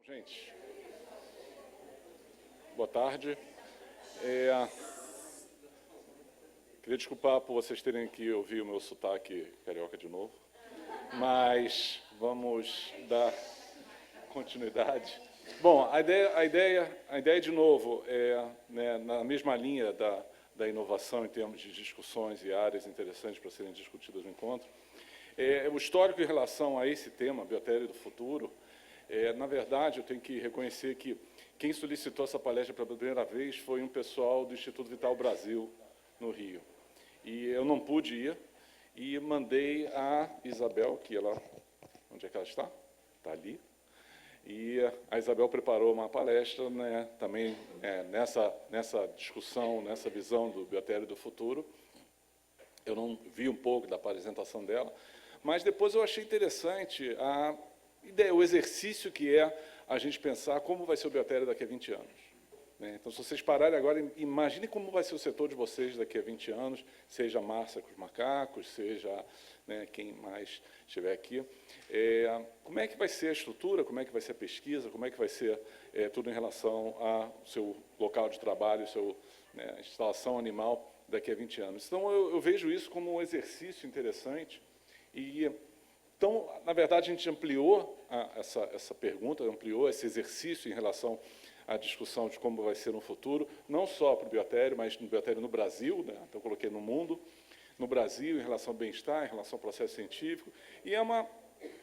Gente, boa tarde. Queria desculpar por vocês terem que ouvir o meu sotaque carioca de novo, mas vamos dar continuidade. Bom, a ideia de novo, na mesma linha da inovação em termos de discussões e áreas interessantes para serem discutidas no encontro. O histórico em relação a esse tema, Biotéria do Futuro, na verdade, eu tenho que reconhecer que quem solicitou essa palestra pela primeira vez foi um pessoal do Instituto Vital Brasil, no Rio. E eu não pude ir, e mandei a Isabel, que ela... Onde é que ela está? Está ali. E a Isabel preparou uma palestra, né, também nessa discussão, nessa visão do Biotéria do Futuro. Eu não vi um pouco da apresentação dela, mas depois eu achei interessante a ideia, o exercício que é a gente pensar como vai ser o Biotéria daqui a 20 anos. Né? Então, se vocês pararem agora, imagine como vai ser o setor de vocês daqui a 20 anos, seja a Márcia com os macacos, seja, né, quem mais estiver aqui. Como é que vai ser a estrutura, como é que vai ser a pesquisa, como é que vai ser tudo em relação ao seu local de trabalho, sua instalação animal daqui a 20 anos. Então, eu vejo isso como um exercício interessante. Então, na verdade, a gente ampliou essa pergunta, ampliou esse exercício em relação à discussão de como vai ser no futuro, não só para o Biotério, mas no Biotério no Brasil, né? Então, eu coloquei no mundo, no Brasil, em relação ao bem-estar, em relação ao processo científico, e é uma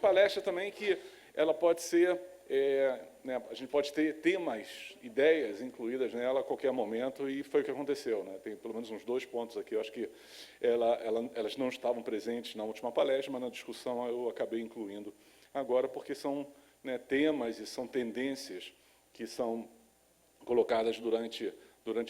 palestra também que ela pode ser, a gente pode ter temas, ideias incluídas nela a qualquer momento, e foi o que aconteceu. Né? Tem pelo menos uns 2 pontos aqui, eu acho que elas não estavam presentes na última palestra, mas na discussão eu acabei incluindo agora, porque são, né, temas e são tendências que são colocadas durante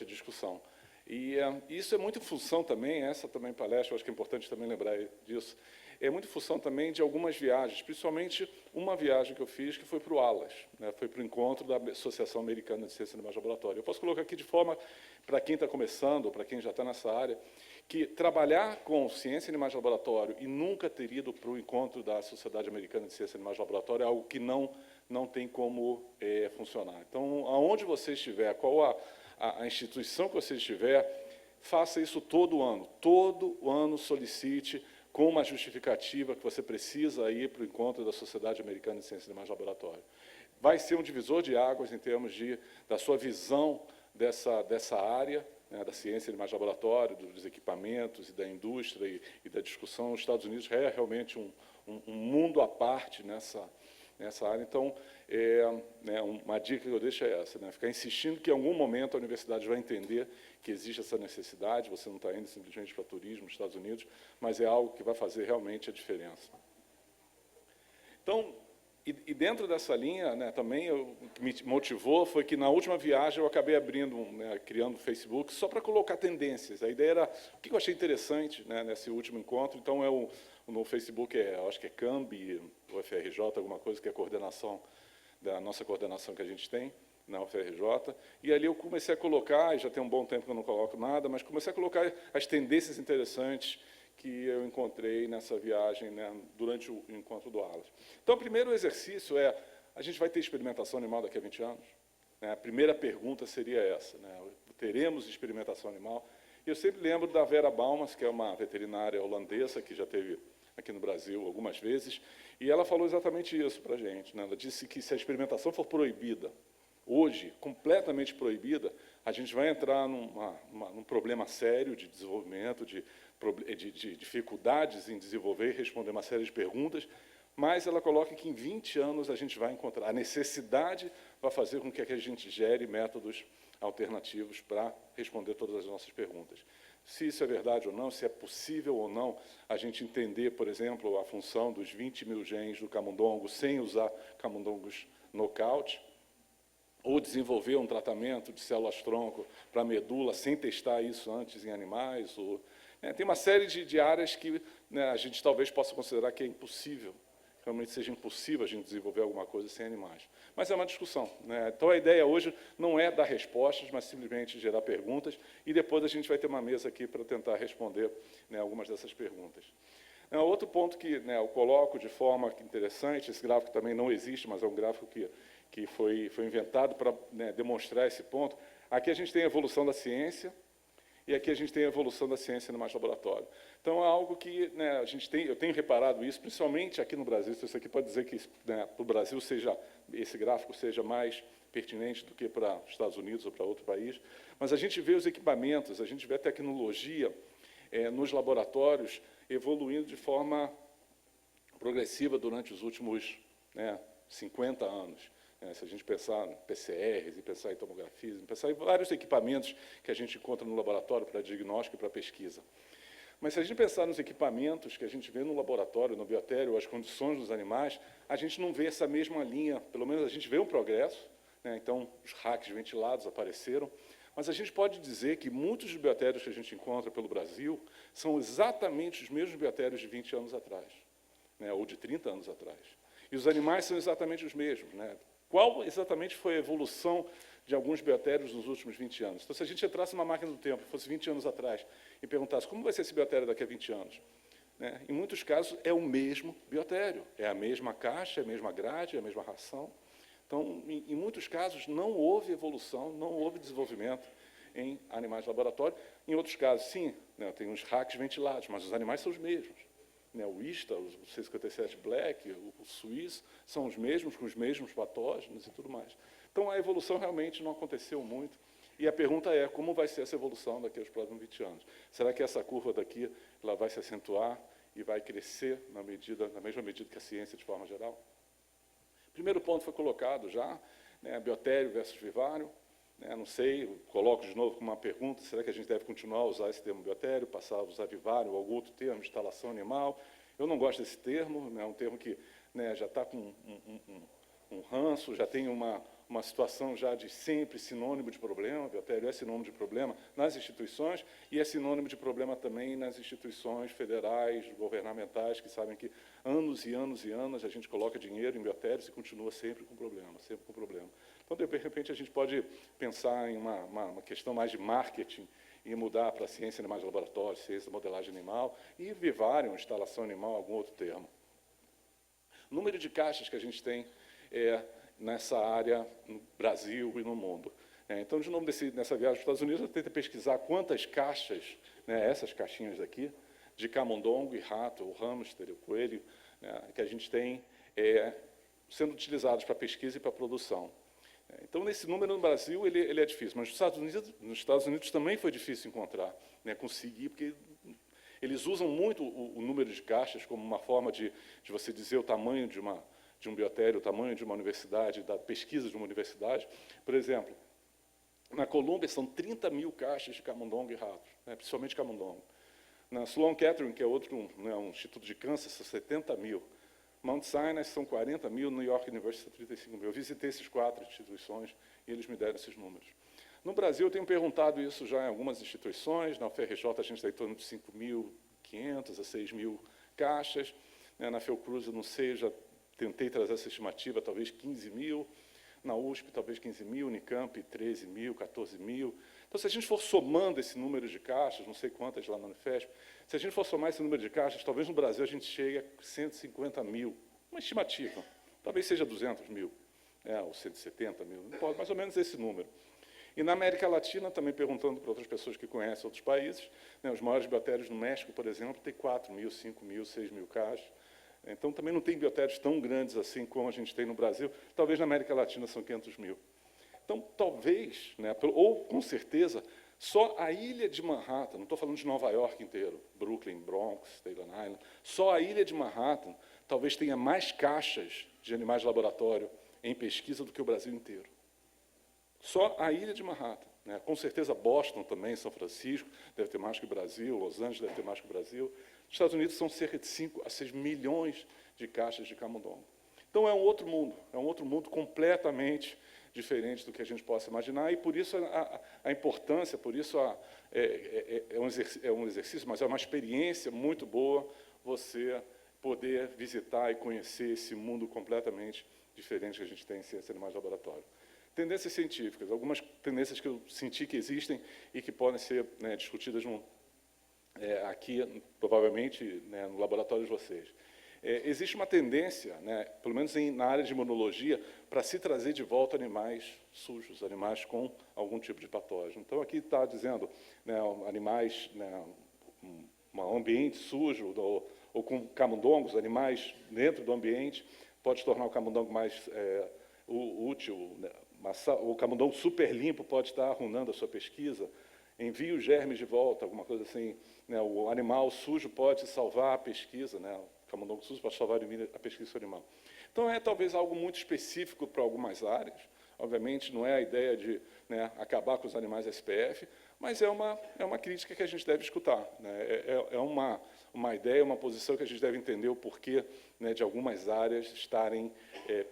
a discussão. E isso é muito em função também, essa também palestra, eu acho que é importante também lembrar disso, é muito em função também de algumas viagens, principalmente uma viagem que eu fiz, que foi para o ALAS, né, foi para o encontro da Associação Americana de Ciência Animais de Laboratório. Eu posso colocar aqui de forma, para quem está começando, ou para quem já está nessa área, que trabalhar com ciência animais de laboratório e nunca ter ido para o encontro da Sociedade Americana de Ciência Animais de Laboratório é algo que não tem como funcionar. Então, aonde você estiver, qual a instituição que você estiver, faça isso todo ano solicite com uma justificativa que você precisa ir para o encontro da Sociedade Americana de Ciência Animais de Laboratório. Vai ser um divisor de águas em termos da sua visão dessa área, né, da ciência animais de laboratório, dos equipamentos e da indústria e da discussão. Os Estados Unidos é realmente um mundo à parte nessa área. Então, uma dica que eu deixo é essa, né? Ficar insistindo que, em algum momento, a universidade vai entender que existe essa necessidade, você não está indo simplesmente para turismo nos Estados Unidos, mas é algo que vai fazer realmente a diferença. Então, e dentro dessa linha, né, também, o que me motivou foi que, na última viagem, eu acabei criando um Facebook só para colocar tendências. A ideia era, o que eu achei interessante, né, nesse último encontro, então, no Facebook, eu acho que é CAMB, o UFRJ, alguma coisa, que é a coordenação, da nossa coordenação que a gente tem na UFRJ, e ali eu comecei a colocar, e já tem um bom tempo que eu não coloco nada, mas comecei a colocar as tendências interessantes que eu encontrei nessa viagem, né, durante o encontro do ALAS. Então, o primeiro exercício a gente vai ter experimentação animal daqui a 20 anos? Né? A primeira pergunta seria essa, né? Teremos experimentação animal? E eu sempre lembro da Vera Baumas, que é uma veterinária holandesa, que já esteve aqui no Brasil algumas vezes, e ela falou exatamente isso para a gente. Né? Ela disse que se a experimentação for proibida, hoje, completamente proibida, a gente vai entrar num problema sério de desenvolvimento, de dificuldades em desenvolver e responder uma série de perguntas, mas ela coloca que em 20 anos a gente vai encontrar, a necessidade vai fazer com que a gente gere métodos alternativos para responder todas as nossas perguntas. Se isso é verdade ou não, se é possível ou não a gente entender, por exemplo, a função dos 20 mil genes do camundongo sem usar camundongos nocaute, ou desenvolver um tratamento de células-tronco para a medula sem testar isso antes em animais. Tem uma série de áreas que, né, a gente talvez possa considerar que é impossível, realmente seja impossível a gente desenvolver alguma coisa sem animais. Mas é uma discussão. Né? Então, a ideia hoje não é dar respostas, mas simplesmente gerar perguntas, e depois a gente vai ter uma mesa aqui para tentar responder, né, algumas dessas perguntas. Outro ponto que, né, eu coloco de forma interessante, esse gráfico também não existe, mas é um gráfico que que foi inventado para, né, demonstrar esse ponto. Aqui a gente tem a evolução da ciência, e aqui a gente tem a evolução da ciência no mais laboratório. Então, é algo que, né, eu tenho reparado isso, principalmente aqui no Brasil. Isso aqui pode dizer que, né, para o Brasil esse gráfico seja mais pertinente do que para os Estados Unidos ou para outro país. Mas a gente vê os equipamentos, a gente vê a tecnologia nos laboratórios evoluindo de forma progressiva durante os últimos, né, 50 anos. Se a gente pensar em PCRs, e pensar em tomografias, e pensar em vários equipamentos que a gente encontra no laboratório para diagnóstico e para pesquisa. Mas se a gente pensar nos equipamentos que a gente vê no laboratório, no biotério, as condições dos animais, a gente não vê essa mesma linha. Pelo menos a gente vê um progresso, né? Então os racks ventilados apareceram, mas a gente pode dizer que muitos dos biotérios que a gente encontra pelo Brasil são exatamente os mesmos biotérios de 20 anos atrás, né? Ou de 30 anos atrás. E os animais são exatamente os mesmos, né? Qual exatamente foi a evolução de alguns biotérios nos últimos 20 anos? Então, se a gente entrasse numa máquina do tempo, fosse 20 anos atrás, e perguntasse como vai ser esse biotério daqui a 20 anos, né? Em muitos casos, é o mesmo biotério, é a mesma caixa, é a mesma grade, é a mesma ração. Então, em muitos casos, não houve evolução, não houve desenvolvimento em animais de laboratório. Em outros casos, sim, né, tem uns racks ventilados, mas os animais são os mesmos. O ISTA, o C57 Black, o suíço, são os mesmos, com os mesmos patógenos e tudo mais. Então, a evolução realmente não aconteceu muito. E a pergunta é, como vai ser essa evolução daqui aos próximos 20 anos? Será que essa curva daqui ela vai se acentuar e vai crescer na mesma medida que a ciência, de forma geral? O primeiro ponto foi colocado já, né, biotério versus vivário. Não sei, coloco de novo como uma pergunta, será que a gente deve continuar a usar esse termo biotério, passar a usar vivário ou algum outro termo, instalação animal? Eu não gosto desse termo, é um termo que, né, já está com um ranço, já tem uma situação já de sempre sinônimo de problema. Biotério é sinônimo de problema nas instituições e é sinônimo de problema também nas instituições federais, governamentais, que sabem que anos e anos e anos a gente coloca dinheiro em biotérios e continua sempre com problema, sempre com problema. Então, de repente, a gente pode pensar em uma questão mais de marketing e mudar para a ciência de animais de laboratório, ciência da modelagem animal, e vivário, instalação animal, algum outro termo. O número de caixas que a gente tem nessa área no Brasil e no mundo. Então, de novo, nessa viagem aos Estados Unidos, eu tentei pesquisar quantas caixas, né, essas caixinhas aqui, de camundongo e rato, o hamster, o coelho, né, que a gente tem sendo utilizados para pesquisa e para produção. Então, nesse número no Brasil, ele é difícil, mas nos Estados Unidos também foi difícil encontrar, né, conseguir, porque eles usam muito o número de caixas como uma forma de você dizer o tamanho de um biotério, o tamanho de uma universidade, da pesquisa de uma universidade. Por exemplo, na Colômbia são 30 mil caixas de camundongo e ratos, né, principalmente camundongo. Na Sloan Kettering, que é outro, né, um instituto de câncer, são 70 mil. Mount Sinai são 40 mil, New York University são 35 mil. Eu visitei esses 4 instituições e eles me deram esses números. No Brasil, eu tenho perguntado isso já em algumas instituições. Na UFRJ, a gente está em torno de 5.500 a 6.000 caixas. Na Fiocruz, eu não sei, eu já tentei trazer essa estimativa, talvez 15 mil. Na USP, talvez 15 mil. Unicamp, 13 mil, 14 mil. Então, se a gente for somando esse número de caixas, não sei quantas lá na Unifesp, se a gente for somar esse número de caixas, talvez no Brasil a gente chegue a 150 mil. Uma estimativa. Talvez seja 200 mil, ou 170 mil, mais ou menos esse número. E na América Latina, também perguntando para outras pessoas que conhecem outros países, né, os maiores biotérios no México, por exemplo, tem 4 mil, 5 mil, 6 mil caixas. Então, também não tem biotérios tão grandes assim como a gente tem no Brasil. Talvez na América Latina são 500 mil. Então, talvez, né, ou com certeza, só a ilha de Manhattan, não estou falando de Nova York inteiro, Brooklyn, Bronx, Staten Island, só a ilha de Manhattan talvez tenha mais caixas de animais de laboratório em pesquisa do que o Brasil inteiro. Só a ilha de Manhattan. Né? Com certeza, Boston também, São Francisco, deve ter mais que o Brasil, Los Angeles deve ter mais que o Brasil. Os Estados Unidos são cerca de 5 a 6 milhões de caixas de camundongo. Então, é um outro mundo completamente diferente do que a gente possa imaginar, e por isso a importância, por isso é um exercício, mas é uma experiência muito boa você poder visitar e conhecer esse mundo completamente diferente que a gente tem em ciência de animais de laboratório. Tendências científicas, algumas tendências que eu senti que existem e que podem ser, né, discutidas aqui, provavelmente, né, no laboratório de vocês. existe uma tendência, né, pelo menos na área de imunologia, para se trazer de volta animais sujos, animais com algum tipo de patógeno. Então, aqui está dizendo, né, animais, né, um ambiente sujo, ou com camundongos, animais dentro do ambiente, pode tornar o camundongo mais útil, né? O camundongo super limpo pode estar arruinando a sua pesquisa. Envie os germes de volta, alguma coisa assim. Né? O animal sujo pode salvar a pesquisa, né? O camundongo sujo pode salvar a pesquisa do animal. Então, é talvez algo muito específico para algumas áreas. Obviamente, não é a ideia de, né, acabar com os animais SPF, mas é uma crítica que a gente deve escutar. Né? É uma ideia, uma posição que a gente deve entender o porquê, né, de algumas áreas estarem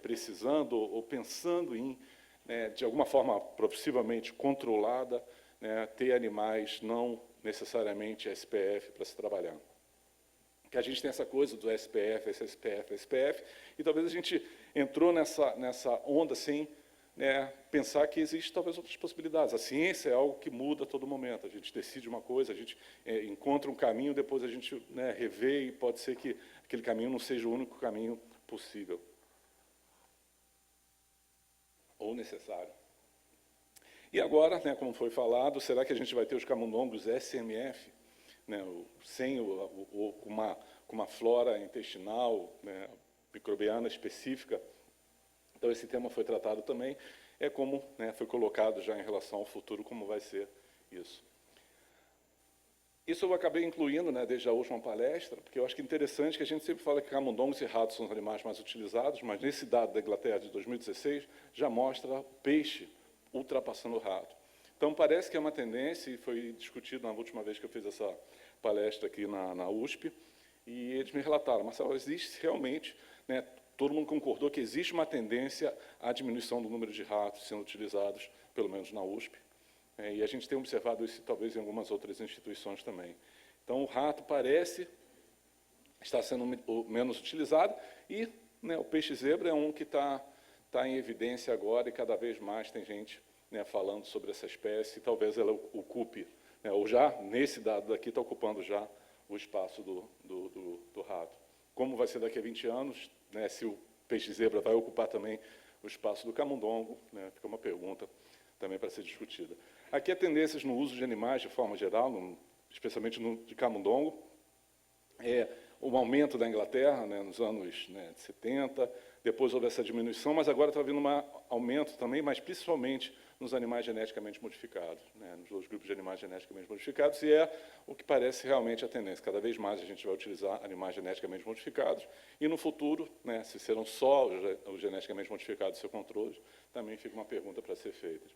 precisando ou pensando em, né, de alguma forma possivelmente controlada, né, ter animais não necessariamente SPF para se trabalhar. Que a gente tem essa coisa do SPF, SPF, e talvez a gente entrou nessa onda sem, né, pensar que existem talvez outras possibilidades. A ciência é algo que muda a todo momento. A gente decide uma coisa, a gente encontra um caminho, depois a gente, né, revê, e pode ser que aquele caminho não seja o único caminho possível ou necessário. E agora, né, como foi falado, será que a gente vai ter os camundongos SMF, né, com uma flora intestinal, né, microbiana específica? Então, esse tema foi tratado também, como, né, foi colocado já em relação ao futuro, como vai ser isso. Isso eu acabei incluindo, né, desde a última palestra, porque eu acho que é interessante que a gente sempre fala que camundongos e ratos são os animais mais utilizados, mas nesse dado da Inglaterra de 2016 já mostra o peixe ultrapassando o rato. Então, parece que é uma tendência, e foi discutido na última vez que eu fiz essa palestra aqui na USP, e eles me relataram, Marcelo, existe realmente, né, todo mundo concordou que existe uma tendência à diminuição do número de ratos sendo utilizados, pelo menos na USP, e a gente tem observado isso talvez em algumas outras instituições também. Então, o rato parece estar sendo menos utilizado, e, né, o peixe-zebra é um que está em evidência agora, e cada vez mais tem gente, né, falando sobre essa espécie, e talvez ela ocupe, né, ou já, nesse dado daqui, está ocupando já o espaço do rato. Como vai ser daqui a 20 anos, né, se o peixe-zebra vai ocupar também o espaço do camundongo, né, fica uma pergunta também para ser discutida. Aqui há tendências no uso de animais de forma geral, especialmente de camundongo, o aumento da Inglaterra, né, nos anos, né, 70, depois houve essa diminuição, mas agora está havendo um aumento também, mas principalmente nos animais geneticamente modificados, né, nos dois grupos de animais geneticamente modificados, e é o que parece realmente a tendência. Cada vez mais a gente vai utilizar animais geneticamente modificados, e no futuro, né, se serão só os geneticamente modificados seu controle, também fica uma pergunta para ser feita.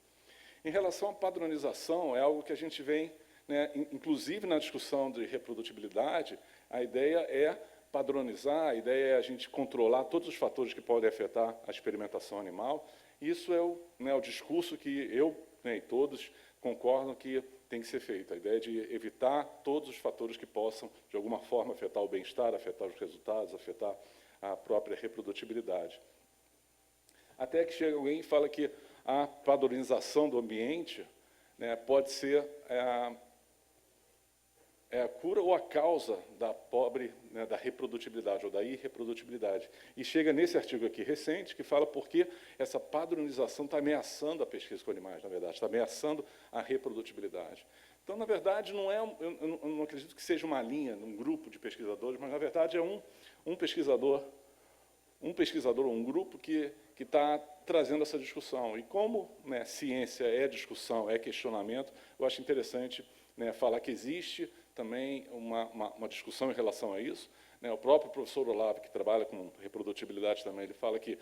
Em relação à padronização, é algo que a gente vem, né, inclusive na discussão de reprodutibilidade, a ideia é padronizar, a ideia é a gente controlar todos os fatores que podem afetar a experimentação animal. Isso é o discurso que eu, né, e todos concordam que tem que ser feito. A ideia de evitar todos os fatores que possam, de alguma forma, afetar o bem-estar, afetar os resultados, afetar a própria reprodutibilidade. Até que chega alguém e fala que a padronização do ambiente, né, pode ser a cura ou a causa da reprodutibilidade, ou da irreprodutibilidade. E chega nesse artigo aqui recente, que fala por que essa padronização está ameaçando a pesquisa com animais, na verdade, está ameaçando a reprodutibilidade. Então, na verdade, eu não acredito que seja uma linha, um grupo de pesquisadores, mas, na verdade, é um pesquisador, um grupo que está trazendo essa discussão. E como, né, ciência é discussão, é questionamento, eu acho interessante, né, falar que existe também uma discussão em relação a isso. Né, o próprio professor Olavo, que trabalha com reprodutibilidade também, ele fala que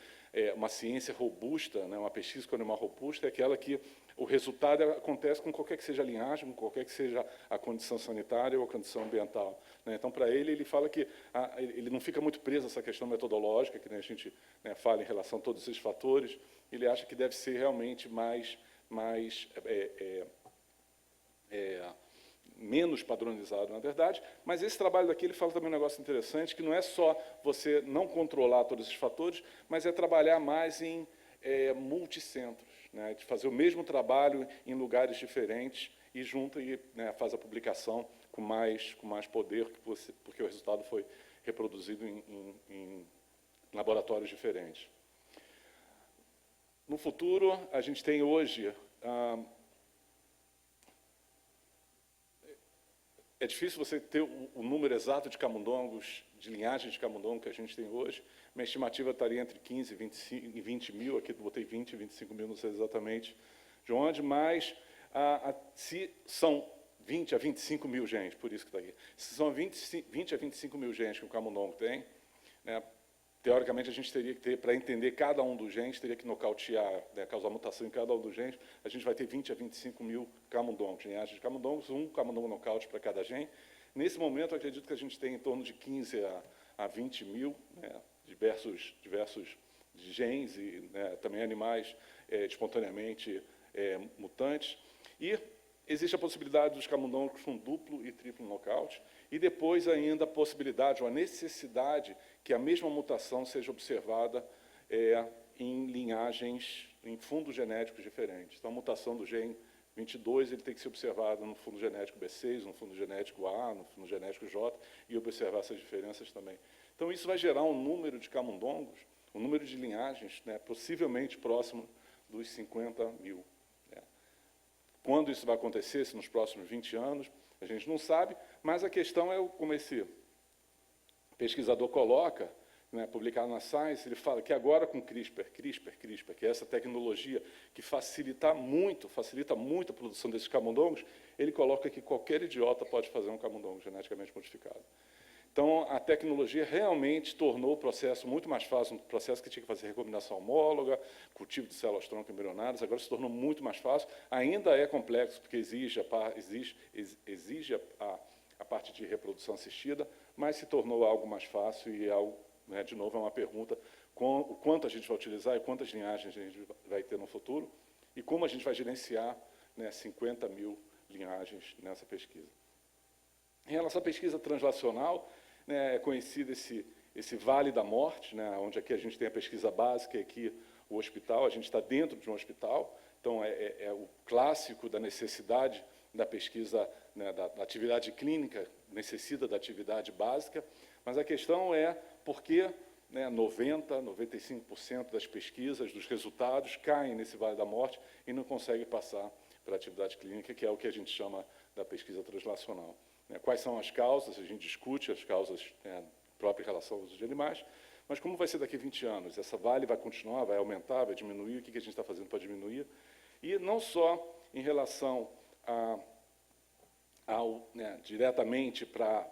uma ciência robusta, né, uma pesquisa com animal robusta, é aquela que o resultado acontece com qualquer que seja a linhagem, com qualquer que seja a condição sanitária ou a condição ambiental. Né. Então, para ele fala que ele não fica muito preso a essa questão metodológica, que, né, a gente, né, fala em relação a todos esses fatores. Ele acha que deve ser realmente menos padronizado, na verdade, mas esse trabalho daqui ele fala também um negócio interessante, que não é só você não controlar todos esses fatores, mas é trabalhar mais em multicentros, né, de fazer o mesmo trabalho em lugares diferentes e junta e, né, faz a publicação com mais poder, porque o resultado foi reproduzido em laboratórios diferentes. No futuro, a gente tem hoje... é difícil você ter o número exato de camundongos, de linhagens de camundongo que a gente tem hoje. Minha estimativa estaria entre 15 e 20 mil, aqui eu botei 20 e 25 mil, não sei exatamente de onde, mas se são 20 a 25 mil genes, por isso que está aqui, se são 20 a 25 mil genes que o camundongo tem, né, teoricamente, a gente teria que ter, para entender cada um dos genes, teria que nocautear, né, causar mutação em cada um dos genes, a gente vai ter 20 a 25 mil camundongos, linhagens de camundongos, um camundongo nocaute para cada gene. Nesse momento, eu acredito que a gente tem em torno de 15 a 20 mil, né, diversos genes e, né, também animais espontaneamente mutantes. E existe a possibilidade dos camundongos com duplo e triplo nocaute, e depois ainda a possibilidade ou a necessidade que a mesma mutação seja observada em linhagens, em fundos genéticos diferentes. Então, a mutação do gene 22 ele tem que ser observado no fundo genético B6, no fundo genético A, no fundo genético J, e observar essas diferenças também. Então, isso vai gerar um número de camundongos, um número de linhagens, né, possivelmente próximo dos 50 mil. Né. Quando isso vai acontecer, se nos próximos 20 anos, a gente não sabe, mas a questão é como esse pesquisador coloca, né, publicado na Science, ele fala que agora com CRISPR, que é essa tecnologia que facilita muito a produção desses camundongos, ele coloca que qualquer idiota pode fazer um camundongo geneticamente modificado. Então, a tecnologia realmente tornou o processo muito mais fácil, um processo que tinha que fazer recombinação homóloga, cultivo de células-tronco embrionárias, agora se tornou muito mais fácil. Ainda é complexo, porque exige a parte de reprodução assistida, mas se tornou algo mais fácil e algo, né, de novo, é uma pergunta, o quanto a gente vai utilizar e quantas linhagens a gente vai ter no futuro, e como a gente vai gerenciar, né, 50 mil linhagens nessa pesquisa. Em relação à pesquisa translacional, né, é conhecido esse Vale da Morte, né, onde aqui a gente tem a pesquisa básica e aqui o hospital, a gente está dentro de um hospital, então é o clássico da necessidade da pesquisa, né, da atividade clínica, necessita da atividade básica, mas a questão é por que, né, 90%, 95% das pesquisas, dos resultados, caem nesse Vale da Morte e não conseguem passar para a atividade clínica, que é o que a gente chama da pesquisa translacional. Quais são as causas? A gente discute as causas, própria em relação ao uso de animais, mas como vai ser daqui a 20 anos? Essa vale vai continuar, vai aumentar, vai diminuir? O que a gente está fazendo para diminuir? E não só em relação diretamente para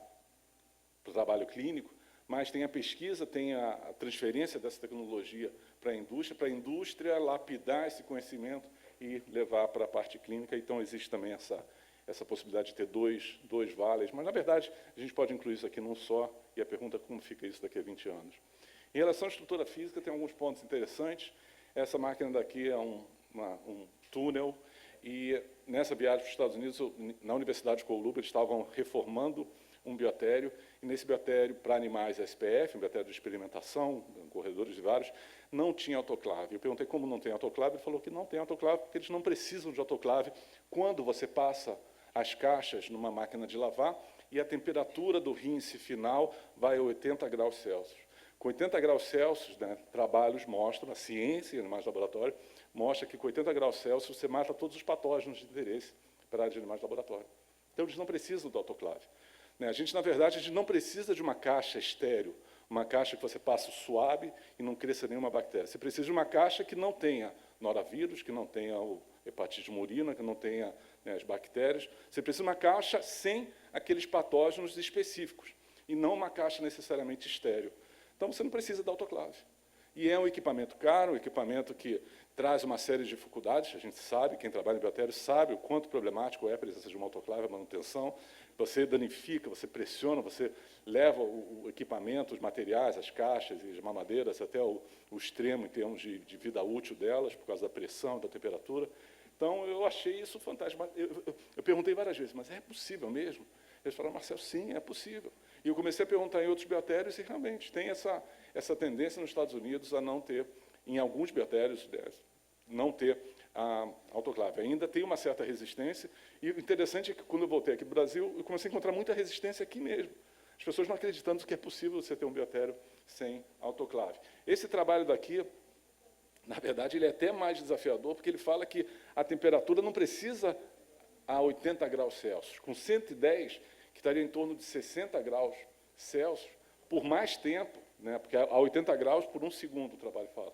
o trabalho clínico, mas tem a pesquisa, tem a transferência dessa tecnologia para a indústria lapidar esse conhecimento e levar para a parte clínica. Então, existe também essa possibilidade de ter dois vales, mas, na verdade, a gente pode incluir isso aqui num só, e a pergunta é como fica isso daqui a 20 anos. Em relação à estrutura física, tem alguns pontos interessantes. Essa máquina daqui é um túnel, e nessa viagem para os Estados Unidos, na Universidade de Columbia, eles estavam reformando um biotério, e nesse biotério, para animais SPF, um biotério de experimentação, corredores de vários, não tinha autoclave. Eu perguntei como não tem autoclave, ele falou que não tem autoclave porque eles não precisam de autoclave quando você passa as caixas numa máquina de lavar e a temperatura do rinse final vai a 80 graus Celsius. Com 80 graus Celsius, né, trabalhos mostram, a ciência, animais de laboratório, mostra que com 80 graus Celsius você mata todos os patógenos de interesse para a área de animais de laboratório. Então, eles não precisam do autoclave. A gente, na verdade, a gente não precisa de uma caixa estéril, uma caixa que você passa o suave e não cresça nenhuma bactéria. Você precisa de uma caixa que não tenha noravírus, que não tenha o hepatite murina, que não tenha, né, as bactérias. Você precisa de uma caixa sem aqueles patógenos específicos, e não uma caixa necessariamente estéril. Então, você não precisa da autoclave. E é um equipamento caro, um equipamento que traz uma série de dificuldades. A gente sabe, quem trabalha em biotério sabe o quanto problemático é a presença de uma autoclave, a manutenção. Você danifica, você pressiona, você leva o equipamento, os materiais, as caixas e as mamadeiras até o extremo em termos de vida útil delas, por causa da pressão, da temperatura. Então, eu achei isso fantástico. Eu perguntei várias vezes, mas é possível mesmo? Eles falaram, Marcelo, sim, é possível. E eu comecei a perguntar em outros biotérios e realmente tem essa tendência nos Estados Unidos a não ter, em alguns biotérios, não ter a autoclave. Ainda tem uma certa resistência, e o interessante é que, quando eu voltei aqui para o Brasil, eu comecei a encontrar muita resistência aqui mesmo. As pessoas não acreditando que é possível você ter um biotério sem autoclave. Esse trabalho daqui, na verdade, ele é até mais desafiador, porque ele fala que a temperatura não precisa a 80 graus Celsius. Com 110, que estaria em torno de 60 graus Celsius, por mais tempo, né, porque a 80 graus por 1 segundo o trabalho fala,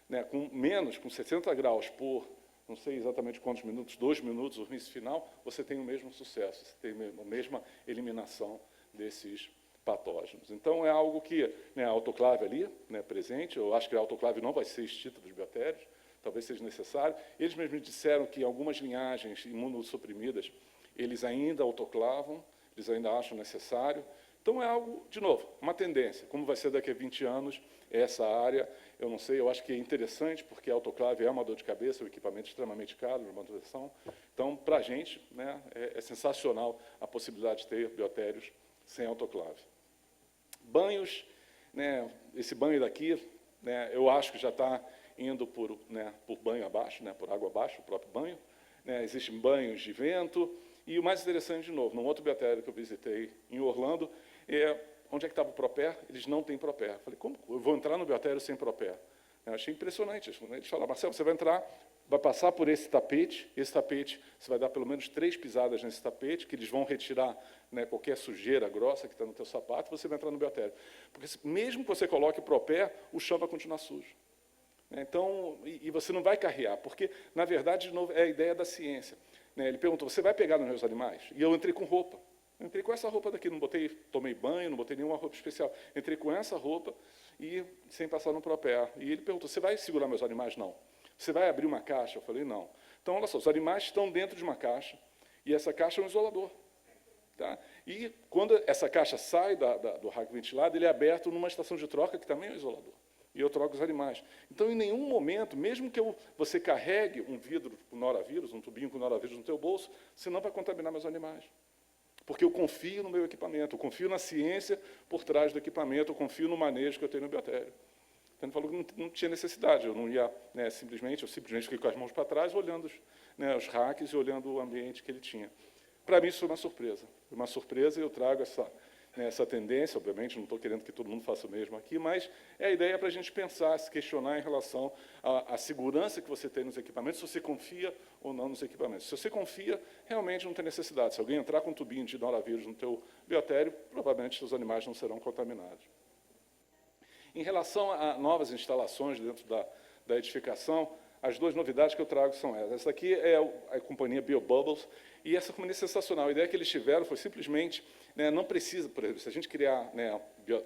né, com 60 graus por, não sei exatamente quantos minutos, 2 minutos, o início final, você tem o mesmo sucesso, você tem a mesma eliminação desses patógenos. Então, é algo que, né, a autoclave ali, né, presente, eu acho que a autoclave não vai ser extinta dos biotérios, talvez seja necessário. Eles mesmos disseram que algumas linhagens imunossuprimidas, eles ainda autoclavam, eles ainda acham necessário. Então, é algo, de novo, uma tendência. Como vai ser daqui a 20 anos, essa área, eu não sei, eu acho que é interessante, porque a autoclave é uma dor de cabeça, um equipamento extremamente caro de manutenção. Então, para a gente, né, é sensacional a possibilidade de ter biotérios sem autoclave. Banhos, né, esse banho daqui, né, eu acho que já está indo por banho abaixo, né, por água abaixo, o próprio banho. Né, existem banhos de vento. E o mais interessante, de novo, num outro biotério que eu visitei em Orlando, onde é que estava o Proper? Eles não têm Proper. Falei, como eu vou entrar no biotério sem Proper? Eu achei impressionante isso. Eles falaram, Marcelo, você vai entrar, vai passar por esse tapete, você vai dar pelo menos 3 pisadas nesse tapete, que eles vão retirar, né, qualquer sujeira grossa que está no teu sapato, e você vai entrar no biotério. Porque mesmo que você coloque o Proper, o chão vai continuar sujo. Então, e você não vai carrear, porque, na verdade, de novo, é a ideia da ciência. Ele perguntou, você vai pegar nos meus animais? E eu entrei com roupa. Eu entrei com essa roupa daqui, não tomei banho, não botei nenhuma roupa especial. Entrei com essa roupa e sem passar no Proper. E ele perguntou, você vai segurar meus animais? Não. Você vai abrir uma caixa? Eu falei, não. Então, olha só, os animais estão dentro de uma caixa, e essa caixa é um isolador. Tá? E, quando essa caixa sai do rack ventilado, ele é aberto numa estação de troca, que também é um isolador. E eu troco os animais. Então, em nenhum momento, mesmo que você carregue um vidro com noravírus, um tubinho com noravírus no teu bolso, você não vai contaminar meus animais. Porque eu confio no meu equipamento, eu confio na ciência por trás do equipamento, eu confio no manejo que eu tenho no biotério. Então, ele falou que não tinha necessidade, eu não ia, né, simplesmente fiquei com as mãos para trás, olhando os racks e olhando o ambiente que ele tinha. Para mim, isso foi uma surpresa. Foi uma surpresa, e eu trago essa tendência, obviamente, não estou querendo que todo mundo faça o mesmo aqui, mas é a ideia para a gente pensar, se questionar em relação à segurança que você tem nos equipamentos, se você confia ou não nos equipamentos. Se você confia, realmente não tem necessidade. Se alguém entrar com um tubinho de noravírus no teu biotério, provavelmente os animais não serão contaminados. Em relação a novas instalações dentro da edificação, as 2 novidades que eu trago são essas. Essa aqui é a companhia BioBubbles, e essa companhia é sensacional. A ideia que eles tiveram foi simplesmente, né, não precisa, por exemplo, se a gente criar, né,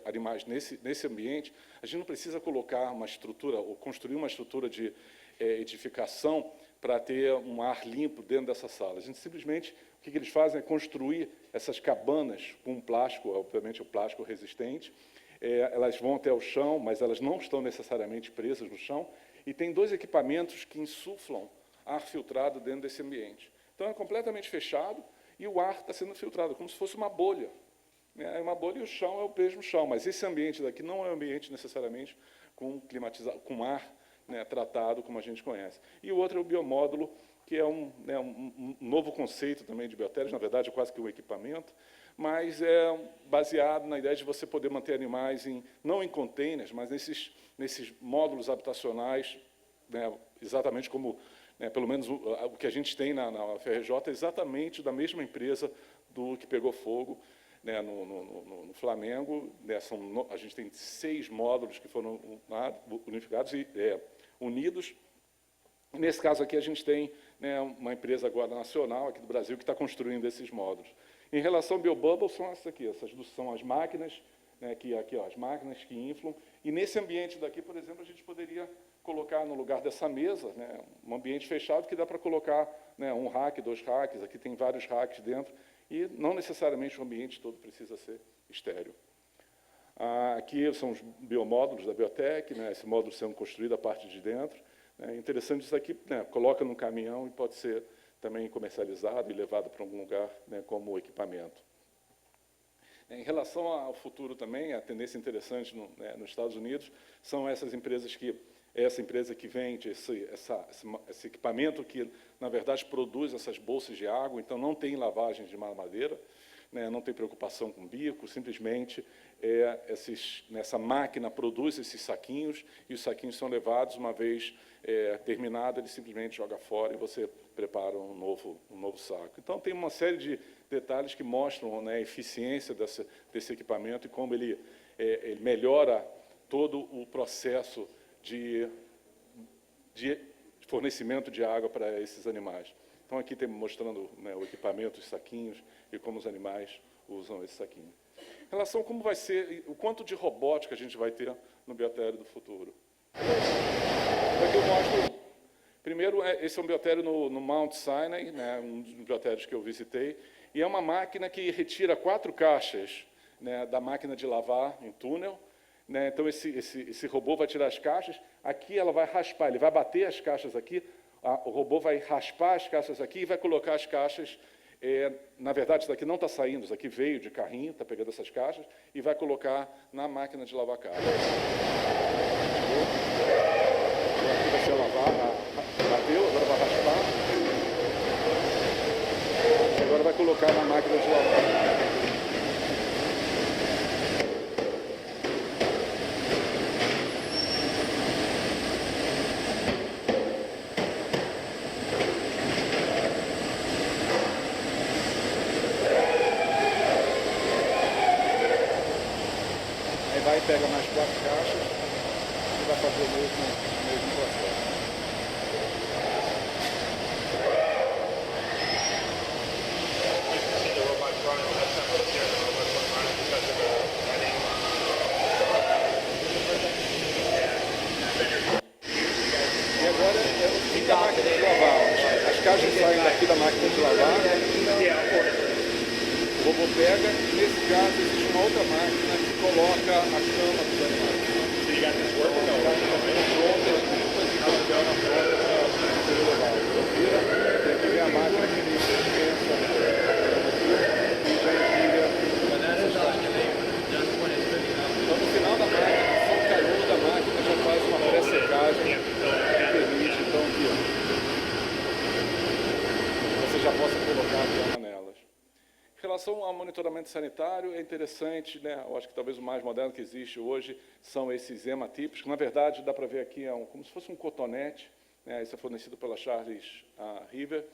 animais nesse ambiente, a gente não precisa colocar uma estrutura, ou construir uma estrutura de edificação para ter um ar limpo dentro dessa sala. A gente simplesmente, o que eles fazem é construir essas cabanas com plástico, obviamente o plástico resistente. Elas vão até o chão, mas elas não estão necessariamente presas no chão, e tem 2 equipamentos que insuflam ar filtrado dentro desse ambiente. Então, é completamente fechado, e o ar está sendo filtrado, como se fosse uma bolha. É uma bolha, e o chão é o mesmo chão, mas esse ambiente daqui não é um ambiente necessariamente com ar, né, tratado, como a gente conhece. E o outro é o biomódulo, que é um novo conceito também de biotérios, na verdade, é quase que um equipamento, mas é baseado na ideia de você poder manter animais não em containers, mas nesses módulos habitacionais, né, exatamente como, né, pelo menos o que a gente tem na FRJ, é exatamente da mesma empresa do que pegou fogo, né, no Flamengo. Né, a gente tem 6 módulos que foram unificados e unidos. Nesse caso aqui, a gente tem, né, uma empresa agora nacional aqui do Brasil que está construindo esses módulos. Em relação ao BioBubble, são essas aqui, são as máquinas, né, as máquinas que inflam, e nesse ambiente daqui, por exemplo, a gente poderia colocar no lugar dessa mesa, né, um ambiente fechado que dá para colocar, né, 1 rack, 2 racks, aqui tem vários racks dentro, e não necessariamente o ambiente todo precisa ser estéril. Aqui são os biomódulos da Biotech, né, esse módulo sendo construído a parte de dentro. É interessante isso aqui, né, coloca no caminhão e pode ser também comercializado e levado para algum lugar, né, como equipamento. Em relação ao futuro também, a tendência interessante nos Estados Unidos são essas empresas que é essa empresa que vende esse equipamento que, na verdade, produz essas bolsas de água, então não tem lavagem de mamadeira, né, não tem preocupação com bico, simplesmente essa máquina produz esses saquinhos, e os saquinhos são levados, uma vez terminado, ele simplesmente joga fora e você prepara um novo saco. Então, tem uma série de detalhes que mostram, né, a eficiência desse equipamento e como ele melhora todo o processo de fornecimento de água para esses animais. Então, aqui tem mostrando, né, o equipamento, os saquinhos, e como os animais usam esse saquinho. Em relação a como vai ser, o quanto de robótica a gente vai ter no biotério do futuro. Aqui eu mostro, primeiro, esse é um biotério no Mount Sinai, né, um dos biotérios que eu visitei, e é uma máquina que retira 4 caixas, né, da máquina de lavar em túnel, né, então esse robô vai tirar as caixas, aqui ela vai raspar, ele vai bater as caixas aqui, o robô vai raspar as caixas aqui e vai colocar as caixas, na verdade, isso daqui não está saindo, isso aqui veio de carrinho, está pegando essas caixas, e vai colocar na máquina de lavar caixas. Aqui vai ser lavar, bateu, agora vai raspar, e agora vai colocar na máquina de lavar. Vai, pega mais 4 caixas e vai fazer o mesmo processo. E agora é o fim da máquina de lavar. As caixas saem daqui da máquina de lavar. O robô pega, e nesse caso existe uma outra máquina que coloca a cama dos animais. Tem que ver a máquina que dispensa e já empilha. Então, no final da máquina, só o calor da máquina já faz uma pré-secagem que permite, então, que você já possa colocar a cama nelas. Em relação ao monitoramento sanitário, é interessante, né? Eu acho que talvez o mais moderno que existe hoje são esses hematípicos, que, na verdade, dá para ver aqui, como se fosse um cotonete, né? Isso é fornecido pela Charles River,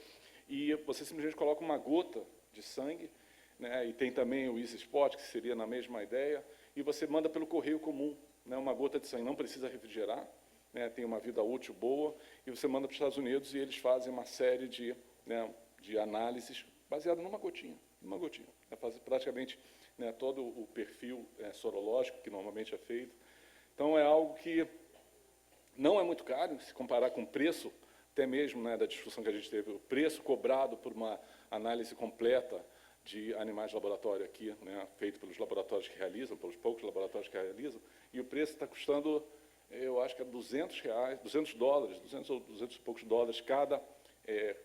e você simplesmente coloca uma gota de sangue, né? E tem também o Easy Spot, que seria na mesma ideia, e você manda pelo correio comum, né? Uma gota de sangue, não precisa refrigerar, né? Tem uma vida útil boa, e você manda para os Estados Unidos e eles fazem uma série de análises baseada numa gotinha. Faz praticamente, né, todo o perfil sorológico que normalmente é feito. Então, é algo que não é muito caro, se comparar com o preço, até mesmo, né, da discussão que a gente teve, o preço cobrado por uma análise completa de animais de laboratório aqui, né, feito pelos laboratórios que realizam, pelos poucos laboratórios que realizam, e o preço está custando, eu acho que é $200, $200 ou 200 e poucos dólares cada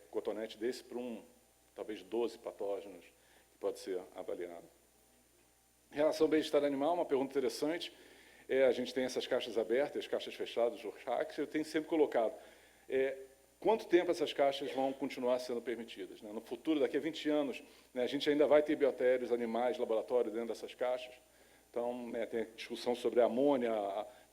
cotonete desse para talvez 12 patógenos, pode ser avaliado. Em relação ao bem-estar animal, uma pergunta interessante, a gente tem essas caixas abertas, as caixas fechadas, os racks, eu tenho sempre colocado, quanto tempo essas caixas vão continuar sendo permitidas? Né? No futuro, daqui a 20 anos, né, a gente ainda vai ter biotérios, animais, laboratório dentro dessas caixas, então, né, tem a discussão sobre a amônia,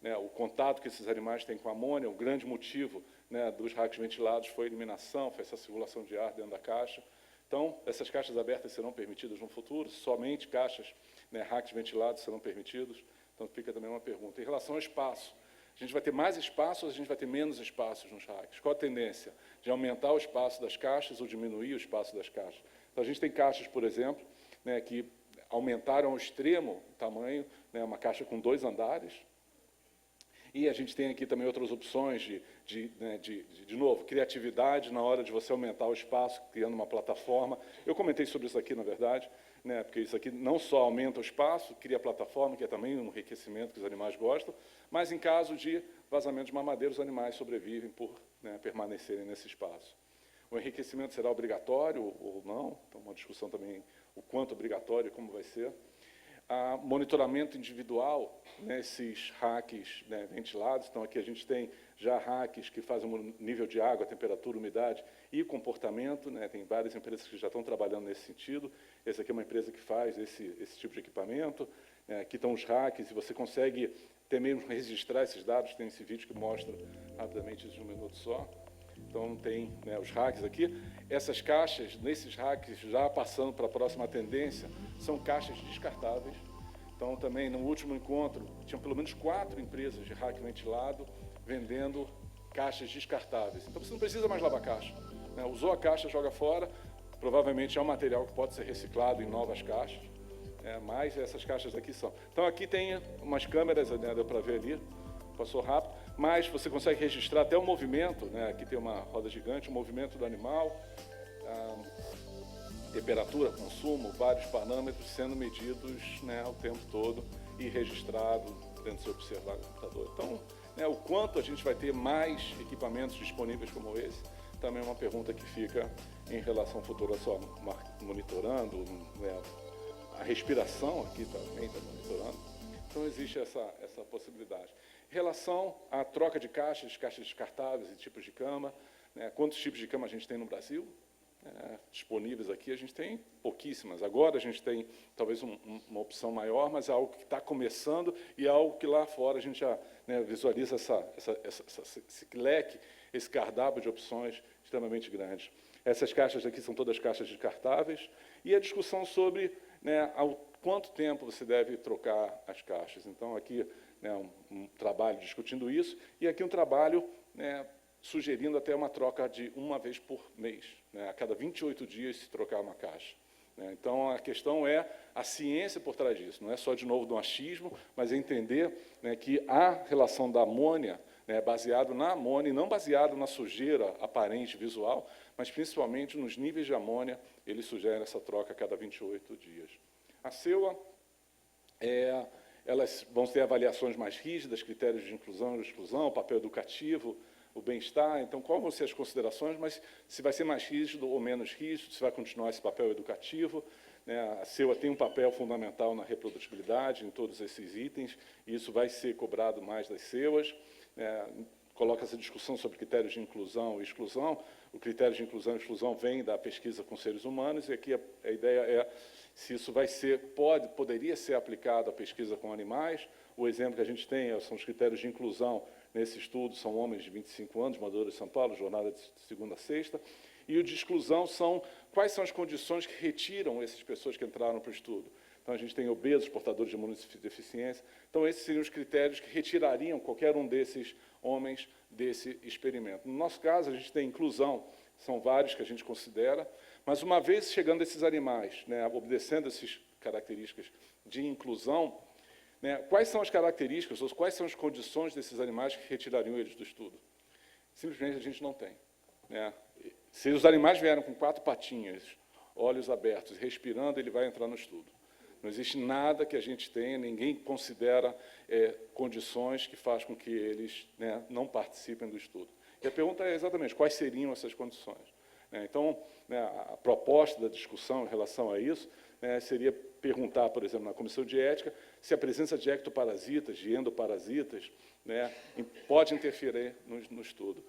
né, o contato que esses animais têm com a amônia, o grande motivo, né, dos racks ventilados foi a eliminação, foi essa circulação de ar dentro da caixa. Então, essas caixas abertas serão permitidas no futuro, somente caixas, né, racks ventilados serão permitidos. Então, fica também uma pergunta. Em relação ao espaço, a gente vai ter mais espaço ou a gente vai ter menos espaços nos racks? Qual a tendência? De aumentar o espaço das caixas ou diminuir o espaço das caixas? Então, a gente tem caixas, por exemplo, né, que aumentaram ao extremo o tamanho, né, uma caixa com 2 andares, e a gente tem aqui também outras opções de novo, criatividade na hora de você aumentar o espaço, criando uma plataforma. Eu comentei sobre isso aqui, na verdade, né, porque isso aqui não só aumenta o espaço, cria plataforma, que é também um enriquecimento que os animais gostam, mas em caso de vazamento de mamadeira, os animais sobrevivem por, né, permanecerem nesse espaço. O enriquecimento será obrigatório ou não? Então, uma discussão também, o quanto obrigatório e como vai ser. a monitoramento individual nesses racks, né, ventilados. Então, aqui a gente tem já racks que fazem o nível de água, temperatura, umidade e comportamento, né, tem várias empresas que já estão trabalhando nesse sentido. Essa aqui é uma empresa que faz esse tipo de equipamento. Aqui estão os racks, e você consegue até mesmo registrar esses dados. Tem esse vídeo que mostra rapidamente isso de um minuto só. Então, tem, né, os racks aqui. Essas caixas, nesses racks, já passando para a próxima tendência, são caixas descartáveis. Então, também, no último encontro, tinham pelo menos 4 empresas de rack ventilado vendendo caixas descartáveis. Então, você não precisa mais lavar a caixa, né? Usou a caixa, joga fora. Provavelmente é um material que pode ser reciclado em novas caixas, mas essas caixas aqui são. Então, aqui tem umas câmeras, né, deu para ver ali, passou rápido, mas você consegue registrar até o movimento, né? Aqui tem uma roda gigante, o movimento do animal, temperatura, consumo, vários parâmetros sendo medidos, né, o tempo todo e registrado dentro do seu observar no computador. Então, né, o quanto a gente vai ter mais equipamentos disponíveis como esse, também é uma pergunta que fica em relação ao futuro, só monitorando, né, a respiração aqui também está monitorando. Então, existe essa possibilidade. Em relação à troca de caixas descartáveis e tipos de cama, né, quantos tipos de cama a gente tem no Brasil? Disponíveis aqui, a gente tem pouquíssimas. Agora a gente tem talvez uma opção maior, mas é algo que está começando e é algo que lá fora a gente já, né, visualiza esse leque, esse cardápio de opções extremamente grande. Essas caixas aqui são todas caixas descartáveis e a discussão sobre, né, ao quanto tempo você deve trocar as caixas. Então, aqui, né, um trabalho discutindo isso e aqui um trabalho, né, sugerindo até uma troca de uma vez por mês, né, a cada 28 dias se trocar uma caixa. Né. Então, a questão é a ciência por trás disso, não é só, de novo, do achismo, mas é entender, né, que a relação da amônia, né, baseado na amônia, e não baseado na sujeira aparente, visual, mas principalmente nos níveis de amônia, eles sugerem essa troca a cada 28 dias. A CEUA, elas vão ter avaliações mais rígidas, critérios de inclusão e exclusão, papel educativo, o bem-estar. Então, quais vão ser as considerações, mas se vai ser mais rígido ou menos rígido, se vai continuar esse papel educativo. Né? A CEUA tem um papel fundamental na reprodutibilidade, em todos esses itens, e isso vai ser cobrado mais das CEUAs. Coloca essa discussão sobre critérios de inclusão e exclusão. O critério de inclusão e exclusão vem da pesquisa com seres humanos, e aqui a ideia é se isso vai ser, poderia ser aplicado à pesquisa com animais. O exemplo que a gente tem são os critérios de inclusão. Nesse estudo, são homens de 25 anos, moradores de São Paulo, jornada de segunda a sexta. E o de exclusão são quais são as condições que retiram essas pessoas que entraram para o estudo. Então, a gente tem obesos, portadores de imunodeficiência. Então, esses seriam os critérios que retirariam qualquer um desses homens desse experimento. No nosso caso, a gente tem inclusão, são vários que a gente considera, mas uma vez chegando esses animais, né, obedecendo essas características de inclusão, né, quais são as características, ou quais são as condições desses animais que retirariam eles do estudo? Simplesmente a gente não tem. Né? Se os animais vieram com 4 patinhas, olhos abertos, respirando, ele vai entrar no estudo. Não existe nada que a gente tenha, ninguém considera condições que faz com que eles, né, não participem do estudo. E a pergunta é exatamente quais seriam essas condições. Então, né, a proposta da discussão em relação a isso, né, seria perguntar, por exemplo, na comissão de ética, se a presença de ectoparasitas, de endoparasitas, né, pode interferir no estudo.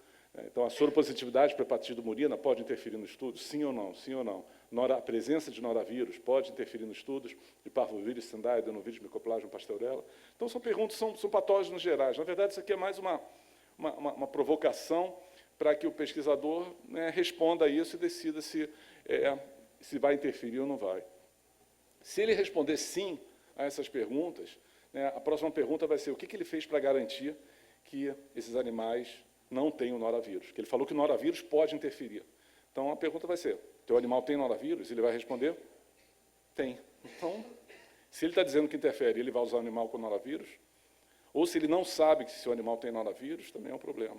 Então, a soropositividade para hepatite do murina pode interferir no estudo? Sim ou não? Sim ou não? A presença de noravírus pode interferir nos estudos de parvovírus, Sendai, adenovírus, micoplasma, pastorela? Então, são perguntas, são patógenos gerais. Na verdade, isso aqui é mais uma provocação para que o pesquisador, né, responda a isso e decida se vai interferir ou não vai. Se ele responder sim a essas perguntas, né, a próxima pergunta vai ser o que ele fez para garantir que esses animais não tenham noravírus. Porque ele falou que o noravírus pode interferir. Então, a pergunta vai ser, teu animal tem noravírus? Ele vai responder, tem. Então, se ele está dizendo que interfere, ele vai usar o animal com noravírus? Ou se ele não sabe que seu animal tem noravírus, também é um problema.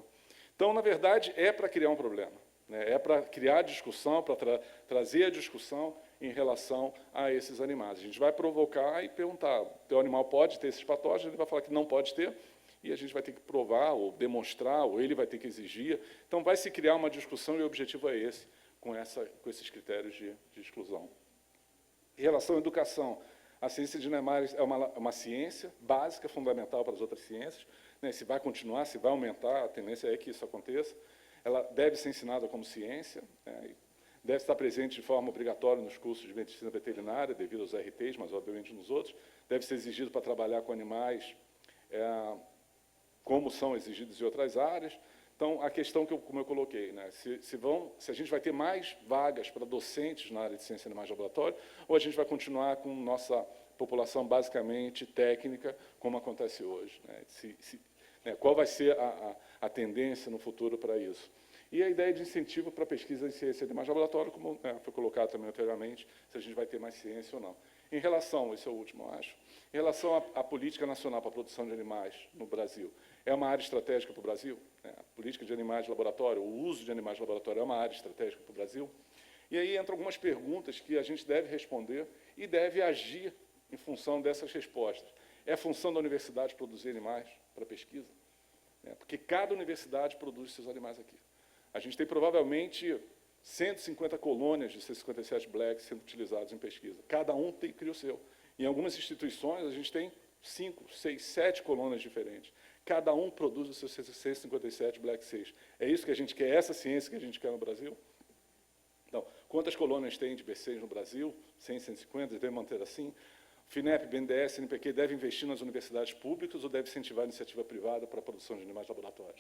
Então, na verdade, é para criar um problema. Né? É para criar discussão, para trazer a discussão em relação a esses animais. A gente vai provocar e perguntar, teu animal pode ter esses patógenos? Ele vai falar que não pode ter, e a gente vai ter que provar, ou demonstrar, ou ele vai ter que exigir. Então, vai se criar uma discussão, e o objetivo é esse, com esses critérios de exclusão. Em relação à educação, A ciência de animais é uma ciência básica, fundamental para as outras ciências, né? Se vai continuar, se vai aumentar, a tendência é que isso aconteça. Ela deve ser ensinada como ciência, né? Deve estar presente de forma obrigatória nos cursos de medicina veterinária, devido aos RTs, mas, obviamente, nos outros. Deve ser exigido para trabalhar com animais, como são exigidos em outras áreas. Então, a questão como eu coloquei, né? Se a gente vai ter mais vagas para docentes na área de ciência de animais de laboratório, ou a gente vai continuar com nossa população basicamente técnica, como acontece hoje, né? Qual vai ser a tendência no futuro para isso? E a ideia de incentivo para a pesquisa em ciência de animais de laboratório, como foi colocado também anteriormente, se a gente vai ter mais ciência ou não. Em relação, esse é o último, eu acho, em relação à política nacional para a produção de animais no Brasil, é uma área estratégica para o Brasil? A política de animais de laboratório, o uso de animais de laboratório é uma área estratégica para o Brasil? E aí entram algumas perguntas que a gente deve responder e deve agir em função dessas respostas. É função da universidade produzir animais para pesquisa? Porque cada universidade produz seus animais aqui. A gente tem, provavelmente, 150 colônias de C57 Black sendo utilizados em pesquisa. Cada um cria o seu. Em algumas instituições, a gente tem 5, 6, 7 colônias diferentes. Cada um produz o seu C57 Black 6. É isso que a gente quer, essa ciência que a gente quer no Brasil? Então, quantas colônias tem de B6 no Brasil? 100, 150, deve manter assim? FINEP, BNDES, CNPq deve investir nas universidades públicas ou deve incentivar a iniciativa privada para a produção de animais de laboratório?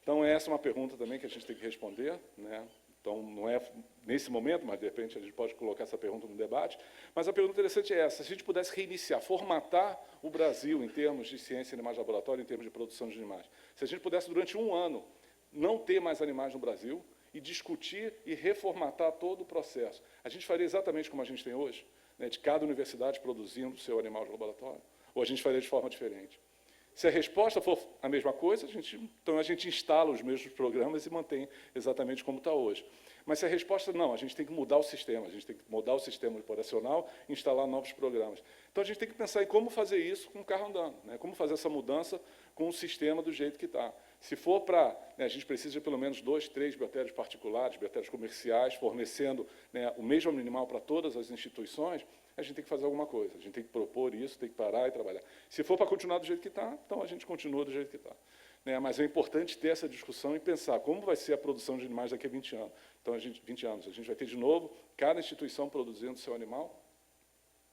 Então, essa é uma pergunta também que a gente tem que responder, né? Então, não é nesse momento, mas, de repente, a gente pode colocar essa pergunta no debate. Mas a pergunta interessante é essa: se a gente pudesse reiniciar, formatar o Brasil em termos de ciência e animais de laboratório, em termos de produção de animais, se a gente pudesse, durante um ano, não ter mais animais no Brasil e discutir e reformatar todo o processo, a gente faria exatamente como a gente tem hoje, né, de cada universidade produzindo o seu animal de laboratório? Ou a gente faria de forma diferente? Se a resposta for a mesma coisa, então a gente instala os mesmos programas e mantém exatamente como está hoje. Mas se a resposta não, a gente tem que mudar o sistema, a gente tem que mudar o sistema operacional e instalar novos programas. Então, a gente tem que pensar em como fazer isso com o carro andando, né? Como fazer essa mudança com o sistema do jeito que está. Se for para, né, a gente precisa de pelo menos 2, 3 biotérios particulares, biotérios comerciais, fornecendo, né, o mesmo animal para todas as instituições, a gente tem que fazer alguma coisa, a gente tem que propor isso, tem que parar e trabalhar. Se for para continuar do jeito que está, então a gente continua do jeito que está. Né? Mas é importante ter essa discussão e pensar como vai ser a produção de animais daqui a 20 anos. Então, 20 anos, a gente vai ter, de novo, cada instituição produzindo seu animal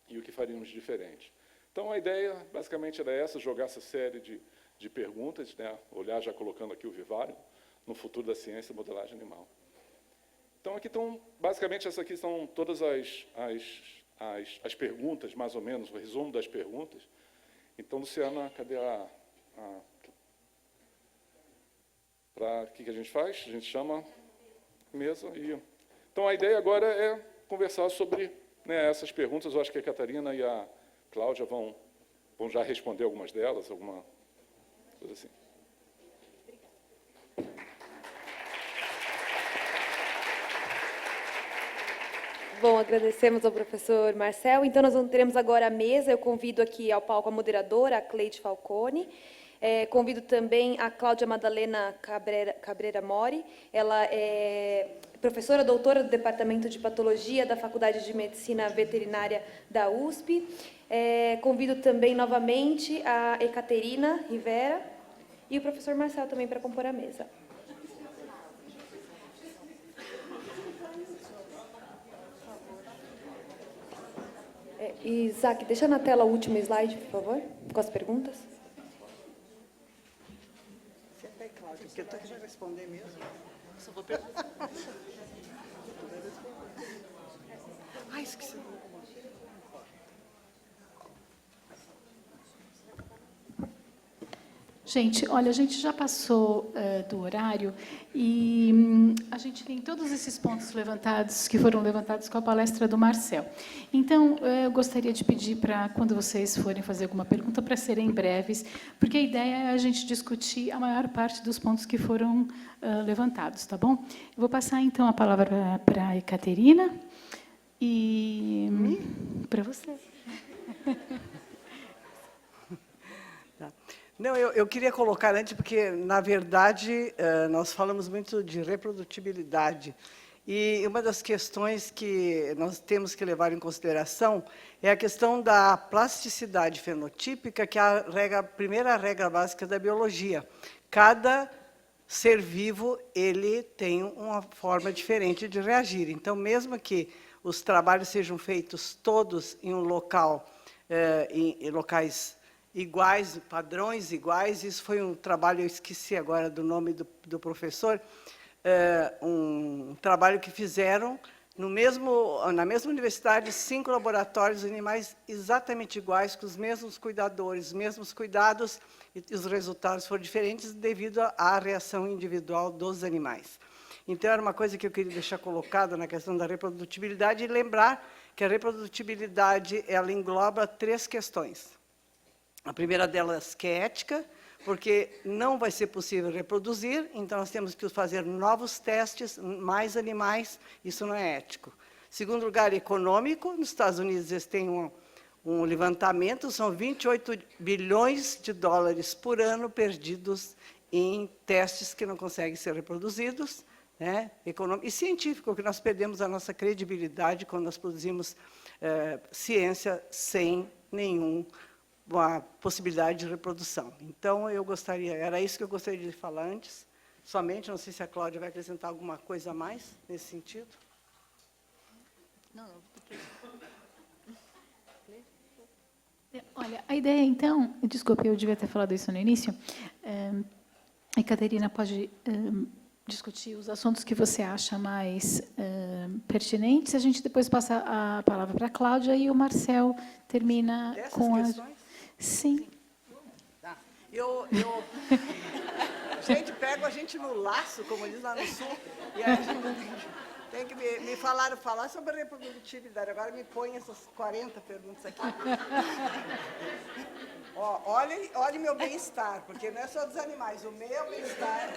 e o que faríamos diferente. Então, a ideia, basicamente, era essa, jogar essa série de perguntas, né? Olhar já colocando aqui o vivário, no futuro da ciência e modelagem animal. Então, aqui estão, basicamente, essas aqui são todas as perguntas, mais ou menos, o resumo das perguntas. Então, Luciana, cadê o que a gente faz? A gente chama mesa e... Então, a ideia agora é conversar sobre, né, essas perguntas. Eu acho que a Catarina e a Cláudia vão já responder algumas delas, alguma coisa assim. Bom, agradecemos ao professor Marcel. Então, nós teremos agora a mesa. Eu convido aqui ao palco a moderadora, a Cleide Falcone. Convido também a Cláudia Madalena Cabreira Mori. Ela é professora doutora do Departamento de Patologia da Faculdade de Medicina Veterinária da USP. Convido também, novamente, a Ekaterina Rivera e o professor Marcel também para compor a mesa. Isaac, deixa na tela o último slide, por favor, com as perguntas. Senta aí, Cláudia, porque eu estou aqui para responder mesmo. Só vou perguntar. Esqueci. Gente, olha, a gente já passou do horário e a gente tem todos esses pontos levantados, que foram levantados com a palestra do Marcel. Então, eu gostaria de pedir para, quando vocês forem fazer alguma pergunta, para serem breves, porque a ideia é a gente discutir a maior parte dos pontos que foram levantados, tá bom? Eu vou passar, então, a palavra para a Ekaterina e para você. Não, eu queria colocar antes, porque, na verdade, nós falamos muito de reprodutibilidade. E uma das questões que nós temos que levar em consideração é a questão da plasticidade fenotípica, que é a primeira regra básica da biologia. Cada ser vivo ele tem uma forma diferente de reagir. Então, mesmo que os trabalhos sejam feitos todos em um local, em locais iguais, padrões iguais, isso foi um trabalho, eu esqueci agora do nome do professor, um trabalho que fizeram na mesma universidade, 5 laboratórios, animais exatamente iguais, com os mesmos cuidadores, os mesmos cuidados, e os resultados foram diferentes devido à reação individual dos animais. Então, era uma coisa que eu queria deixar colocada na questão da reprodutibilidade e lembrar que a reprodutibilidade ela engloba 3 questões. A primeira delas que é ética, porque não vai ser possível reproduzir, então nós temos que fazer novos testes, mais animais, isso não é ético. Segundo lugar, econômico, nos Estados Unidos eles têm um levantamento, são 28 bilhões de dólares por ano perdidos em testes que não conseguem ser reproduzidos, né? Econômico e científico, que nós perdemos a nossa credibilidade quando nós produzimos ciência sem nenhuma possibilidade de reprodução. Então, era isso que eu gostaria de falar antes, somente, não sei se a Cláudia vai acrescentar alguma coisa a mais nesse sentido. Não. Olha, a ideia, então, desculpe, eu devia ter falado isso no início, a Caterina pode discutir os assuntos que você acha mais pertinentes, a gente depois passa a palavra para a Cláudia e o Marcel termina Dessas com questões? Sim. Tá. A gente pega a gente no laço, como diz lá no Sul, e aí a gente tem que me falar sobre a reprodutibilidade. Agora me põe essas 40 perguntas aqui. Olhe meu bem-estar, porque não é só dos animais, o meu bem-estar.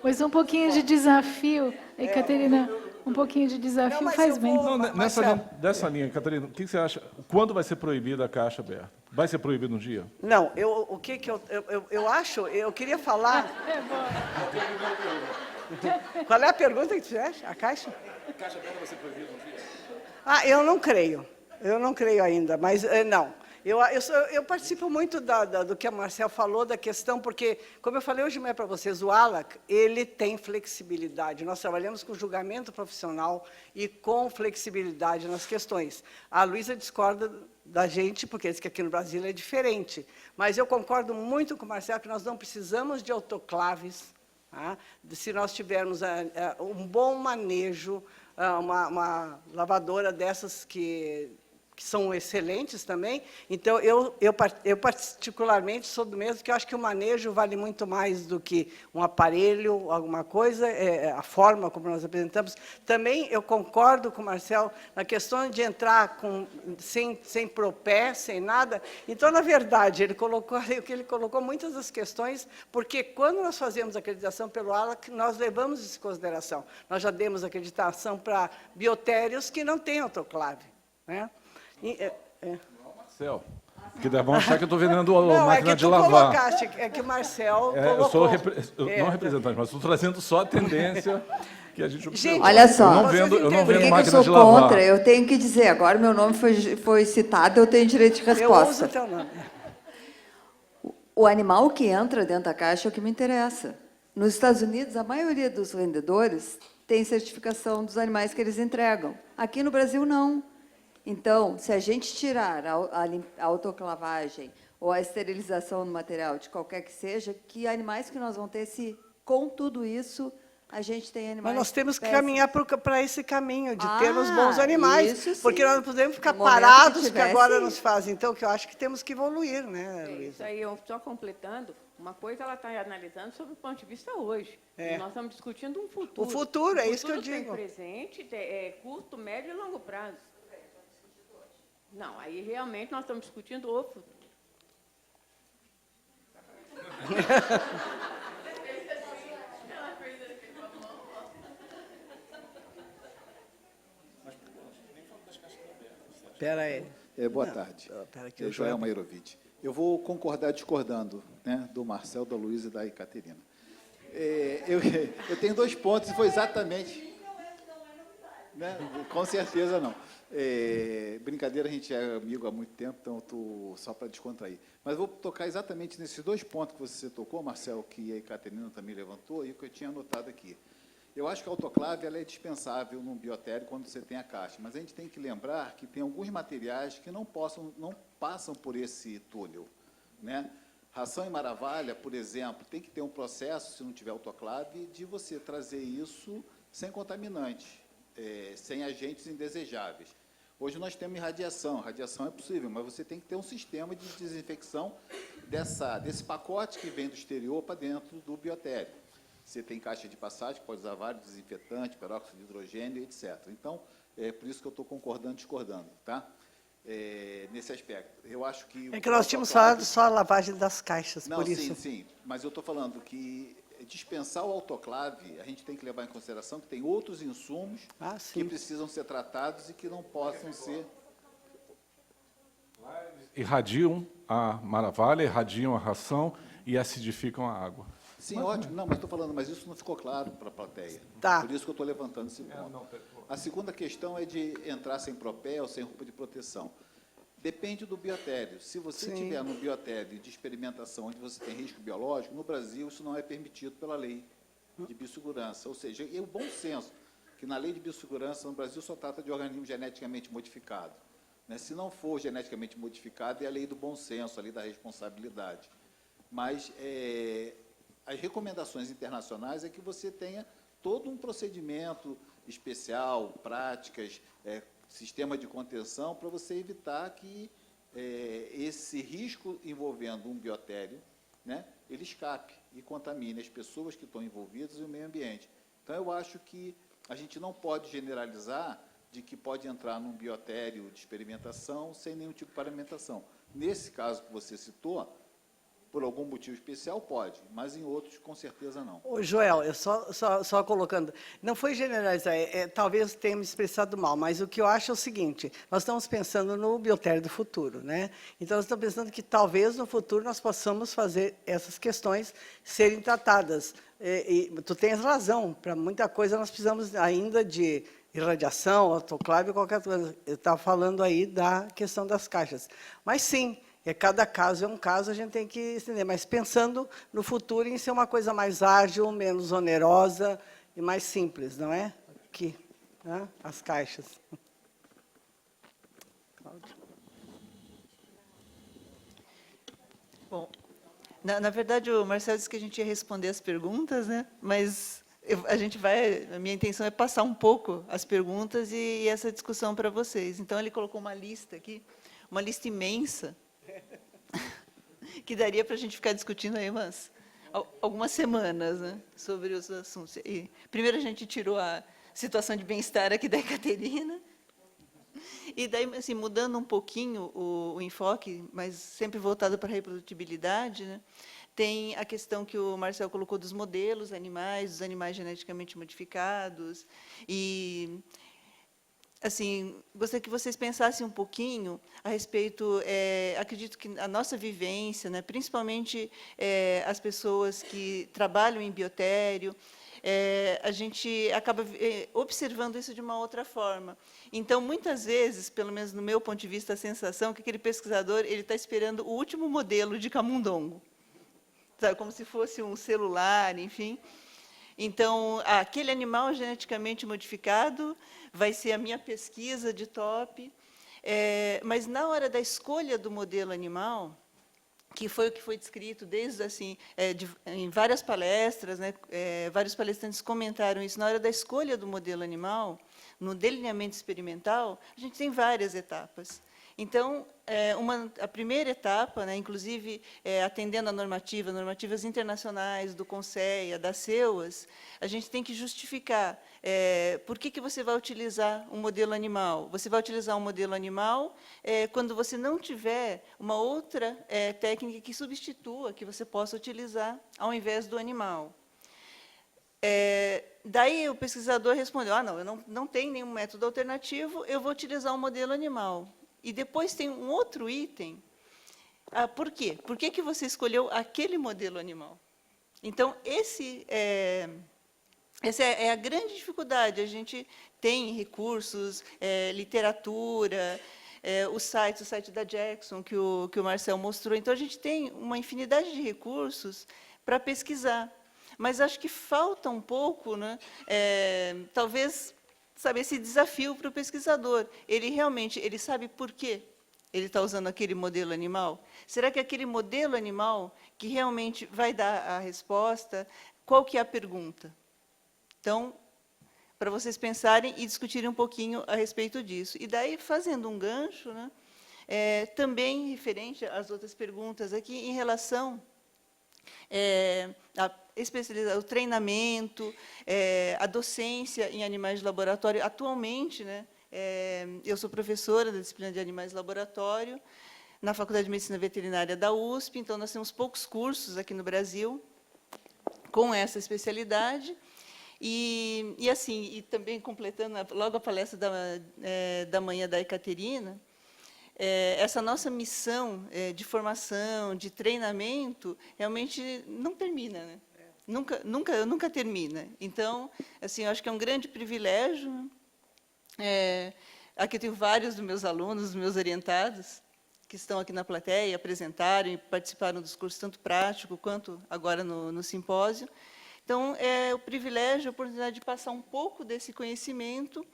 Pois um pouquinho de desafio, Caterina, um pouquinho de desafio Não, faz bem. Não, nessa linha, Catarina, o que você acha? Quando vai ser proibida a caixa aberta? Vai ser proibido um dia? Não, o que eu acho, eu queria falar... Qual é a pergunta que tu fizeste? A caixa? A caixa aberta vai ser proibida um dia? Eu não creio ainda, mas não. Eu participo muito do que a Marcel falou, da questão, porque, como eu falei hoje para vocês, o ALAC, ele tem flexibilidade. Nós trabalhamos com julgamento profissional e com flexibilidade nas questões. A Luísa discorda da gente, porque diz que aqui no Brasil é diferente. Mas eu concordo muito com o Marcel que nós não precisamos de autoclaves, tá? Se nós tivermos um bom manejo, uma lavadora dessas que são excelentes também. Então, eu particularmente sou do mesmo, que eu acho que o manejo vale muito mais do que um aparelho, alguma coisa, a forma como nós apresentamos. Também eu concordo com o Marcel na questão de entrar sem propé, sem nada. Então, na verdade, ele colocou muitas das questões, porque quando nós fazemos acreditação pelo ALAC, nós levamos isso em consideração. Nós já demos acreditação para biotérios que não têm autoclave, né? Marcel, que vão achar que eu estou vendendo a não, máquina de lavar. É que o Marcel colocou. Eu sou não representante, mas estou trazendo só a tendência que a gente observa. Olha só, eu não vendo por que máquina eu de sou lavar. contra? Eu tenho que dizer, agora meu nome foi citado, eu tenho direito de Eu uso resposta. o teu nome. O animal que entra dentro da caixa é o que me interessa. Nos Estados Unidos, a maioria dos vendedores tem certificação dos animais que eles entregam. Aqui no Brasil, não. Então, se a gente tirar a autoclavagem ou a esterilização do material, de qualquer que seja, que animais que nós vamos ter se, com tudo isso, a gente tem animais... Mas nós temos que péssimos. caminhar para esse caminho, de termos bons animais, isso sim. porque nós não podemos ficar No momento parados, que que agora tivesse- nos fazem. Então, que eu acho que temos que evoluir, né, Isso Luísa? aí, eu só completando, uma coisa ela está analisando sobre o ponto de vista hoje. É. Nós estamos discutindo um futuro. O futuro, é isso que eu futuro digo. tem presente, curto, médio e longo prazo. Não, aí realmente nós estamos discutindo o futuro. Espera aí. Boa tarde. Pera que É o Joel Mairovitch. Eu vou concordar discordando, né, do Marcel, da Luísa e da Caterina. Eu tenho 2 pontos e foi exatamente... Né? Com certeza não. Brincadeira, a gente é amigo há muito tempo, então estou só para descontrair. Mas vou tocar exatamente nesses dois pontos que você tocou, Marcel, que a Caterina também levantou, e o que eu tinha anotado aqui. Eu acho que a autoclave ela é dispensável num biotério quando você tem a caixa, mas a gente tem que lembrar que tem alguns materiais que não passam por esse túnel, né? Ração e maravalha, por exemplo, tem que ter um processo, se não tiver autoclave, de você trazer isso sem contaminante, sem agentes indesejáveis. Hoje nós temos radiação é possível, mas você tem que ter um sistema de desinfecção desse pacote que vem do exterior para dentro do biotério. Você tem caixa de passagem, pode usar vários desinfetantes, peróxido de hidrogênio, etc. Então, é por isso que eu estou concordando e discordando, tá? Nesse aspecto. Eu acho que... É que nós tínhamos falado só a lavagem das caixas, não, por isso. Sim, mas eu estou falando que dispensar o autoclave, a gente tem que levar em consideração que tem outros insumos que precisam ser tratados e que não possam ser... Irradiam a maravilha, irradiam a ração e acidificam a água. Sim, ótimo. Não, mas estou falando, mas isso não ficou claro para a plateia. Tá. Por isso que eu estou levantando esse ponto. A segunda questão é de entrar sem propel, sem roupa de proteção. Depende do biotério. Se você tiver no biotério de experimentação onde você tem risco biológico, no Brasil isso não é permitido pela lei de biossegurança. Ou seja, é o bom senso que na lei de biossegurança no Brasil só trata de organismo geneticamente modificado. Né? Se não for geneticamente modificado, é a lei do bom senso, a lei da responsabilidade. Mas as recomendações internacionais é que você tenha todo um procedimento especial, práticas, sistema de contenção, para você evitar que esse risco envolvendo um biotério, né, ele escape e contamine as pessoas que estão envolvidas e o meio ambiente. Então, eu acho que a gente não pode generalizar de que pode entrar num biotério de experimentação sem nenhum tipo de paramentação. Nesse caso que você citou, por algum motivo especial, pode, mas em outros, com certeza, não. Ô, Joel, eu só colocando, não foi generalizar, talvez tenha me expressado mal, mas o que eu acho é o seguinte, nós estamos pensando no biotério do futuro, né? Então, nós estamos pensando que talvez no futuro nós possamos fazer essas questões serem tratadas. E tu tens razão, para muita coisa nós precisamos ainda de irradiação, autoclave, qualquer coisa. Eu estava falando aí da questão das caixas. Mas, sim, cada caso é um caso, a gente tem que entender, mas pensando no futuro em ser uma coisa mais ágil, menos onerosa e mais simples, não é? Aqui, né? As caixas. Cláudia. Bom, na verdade, o Marcelo disse que a gente ia responder as perguntas, né? Mas a minha intenção é passar um pouco as perguntas e essa discussão para vocês. Então, ele colocou uma lista aqui, uma lista imensa, que daria para a gente ficar discutindo aí algumas semanas, né, sobre os assuntos. E, primeiro, a gente tirou a situação de bem-estar aqui da Caterina, e daí, assim, mudando um pouquinho o enfoque, mas sempre voltado para a reprodutibilidade, né, tem a questão que o Marcel colocou dos modelos animais, dos animais geneticamente modificados, e... assim, gostaria que vocês pensassem um pouquinho a respeito, acredito que a nossa vivência, né, principalmente as pessoas que trabalham em biotério, a gente acaba observando isso de uma outra forma. Então, muitas vezes, pelo menos no meu ponto de vista, a sensação é que aquele pesquisador ele está esperando o último modelo de camundongo, sabe, como se fosse um celular, enfim. Então, aquele animal geneticamente modificado vai ser a minha pesquisa de top, mas na hora da escolha do modelo animal, que foi o que foi descrito desde assim, em várias palestras, né, vários palestrantes comentaram isso, na hora da escolha do modelo animal, no delineamento experimental, a gente tem várias etapas. Então, a primeira etapa, né, inclusive atendendo a normativas internacionais do CONSEA, da CEUAS, a gente tem que justificar por que você vai utilizar um modelo animal. Você vai utilizar um modelo animal quando você não tiver uma outra técnica que substitua, que você possa utilizar ao invés do animal. Daí o pesquisador respondeu, não, eu não tenho nenhum método alternativo, eu vou utilizar um modelo animal. E depois tem um outro item. Por quê? Por que você escolheu aquele modelo animal? Então, essa é a grande dificuldade. A gente tem recursos, literatura, o site da Jackson, que o Marcel mostrou. Então, a gente tem uma infinidade de recursos para pesquisar. Mas acho que falta um pouco, né, talvez, sabe, esse desafio para o pesquisador. Ele realmente sabe por quê ele está usando aquele modelo animal? Será que é aquele modelo animal que realmente vai dar a resposta? Qual que é a pergunta? Então, para vocês pensarem e discutirem um pouquinho a respeito disso. E daí, fazendo um gancho, né, também referente às outras perguntas aqui, em relação o treinamento, a docência em animais de laboratório. Atualmente, né, eu sou professora da disciplina de animais de laboratório na Faculdade de Medicina Veterinária da USP, então nós temos poucos cursos aqui no Brasil com essa especialidade. E assim, e também completando logo a palestra da manhã da Ekaterina, essa nossa missão de formação, de treinamento, realmente não termina, né? Nunca termina. Então, assim, eu acho que é um grande privilégio. Aqui eu tenho vários dos meus alunos, dos meus orientados, que estão aqui na plateia, apresentaram e participaram dos cursos, tanto prático quanto agora no simpósio. Então, é o privilégio, a oportunidade de passar um pouco desse conhecimento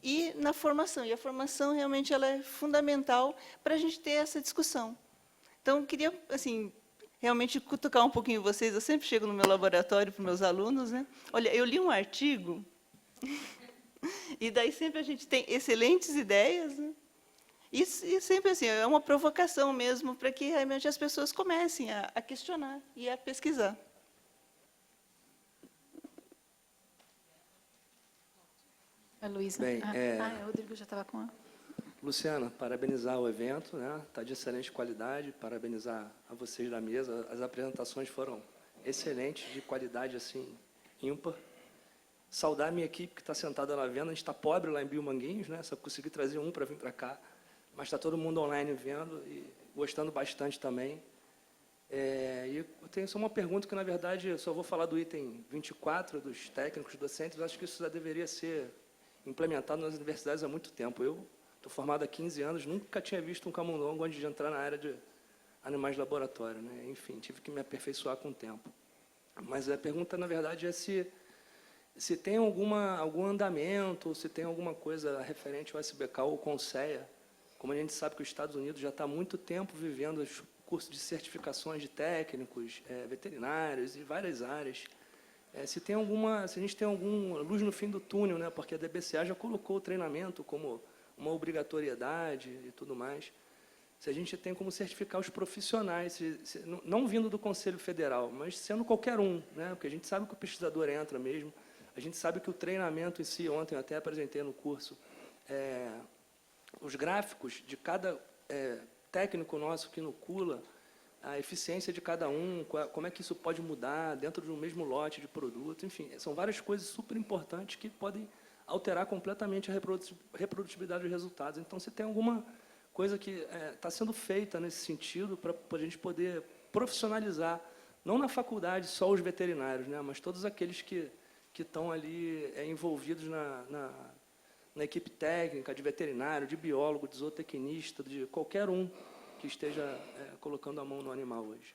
e na formação. E a formação, realmente, ela é fundamental para a gente ter essa discussão. Então, eu queria, assim, realmente cutucar um pouquinho vocês. Eu sempre chego no meu laboratório para os meus alunos, né? Olha, eu li um artigo, e daí sempre a gente tem excelentes ideias, né? E sempre assim, é uma provocação mesmo para que realmente as pessoas comecem a questionar e a pesquisar. A Luísa. Bem, o Rodrigo já estava com a... Luciana, parabenizar o evento, né? Está de excelente qualidade, parabenizar a vocês da mesa. As apresentações foram excelentes, de qualidade assim, ímpar. Saudar a minha equipe que está sentada lá vendo. A gente está pobre lá em Biomanguinhos, né? Só consegui trazer um para vir para cá. Mas está todo mundo online vendo e gostando bastante também. E eu tenho só uma pergunta que, na verdade, eu só vou falar do item 24, dos técnicos docentes. Eu acho que isso já deveria ser implementado nas universidades há muito tempo. Eu estou formado há 15 anos, nunca tinha visto um camundongo antes de entrar na área de animais de laboratório, né? Enfim, tive que me aperfeiçoar com o tempo. Mas a pergunta, na verdade, é se tem algum andamento, se tem alguma coisa referente ao SBK ou CONSEA. Como a gente sabe que os Estados Unidos já está há muito tempo vivendo os cursos de certificações de técnicos, veterinários e várias áreas. Se a gente tem alguma luz no fim do túnel, né? Porque a DBCA já colocou o treinamento como uma obrigatoriedade e tudo mais. Se a gente tem como certificar os profissionais, não vindo do Conselho Federal, mas sendo qualquer um, né? Porque a gente sabe que o pesquisador entra mesmo, a gente sabe que o treinamento em si, ontem eu até apresentei no curso, os gráficos de cada técnico nosso que inocula, a eficiência de cada um, como é que isso pode mudar dentro de um mesmo lote de produto, enfim, são várias coisas super importantes que podem alterar completamente a reprodutibilidade dos resultados. Então, se tem alguma coisa que está sendo feita nesse sentido para a gente poder profissionalizar, não na faculdade só os veterinários, né, mas todos aqueles que estão ali envolvidos na equipe técnica, de veterinário, de biólogo, de zootecnista, de qualquer um que esteja colocando a mão no animal hoje.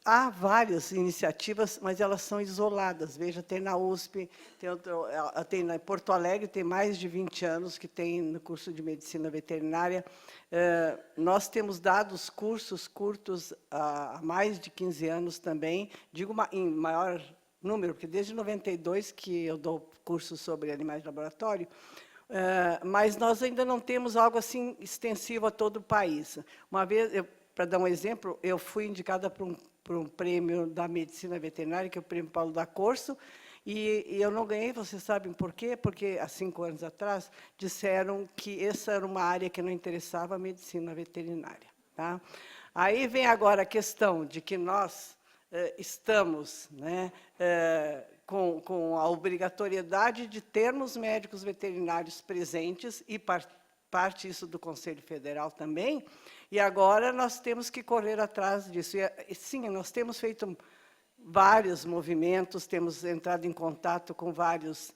Há várias iniciativas, mas elas são isoladas. Veja, tem na USP, tem na Porto Alegre, tem mais de 20 anos que tem no curso de medicina veterinária. Nós temos dado os cursos curtos há mais de 15 anos também, digo em maior número, porque desde 92 que eu dou cursos sobre animais de laboratório, mas nós ainda não temos algo assim extensivo a todo o país. Uma vez, para dar um exemplo, eu fui indicada para um prêmio da medicina veterinária, que é o Prêmio Paulo da Corso, e eu não ganhei, vocês sabem por quê? Porque, há 5 anos atrás, disseram que essa era uma área que não interessava a medicina veterinária. Tá? Aí vem agora a questão de que nós estamos, né, com a obrigatoriedade de termos médicos veterinários presentes e parte isso do Conselho Federal também, e agora nós temos que correr atrás disso. E, sim, nós temos feito vários movimentos, temos entrado em contato com várias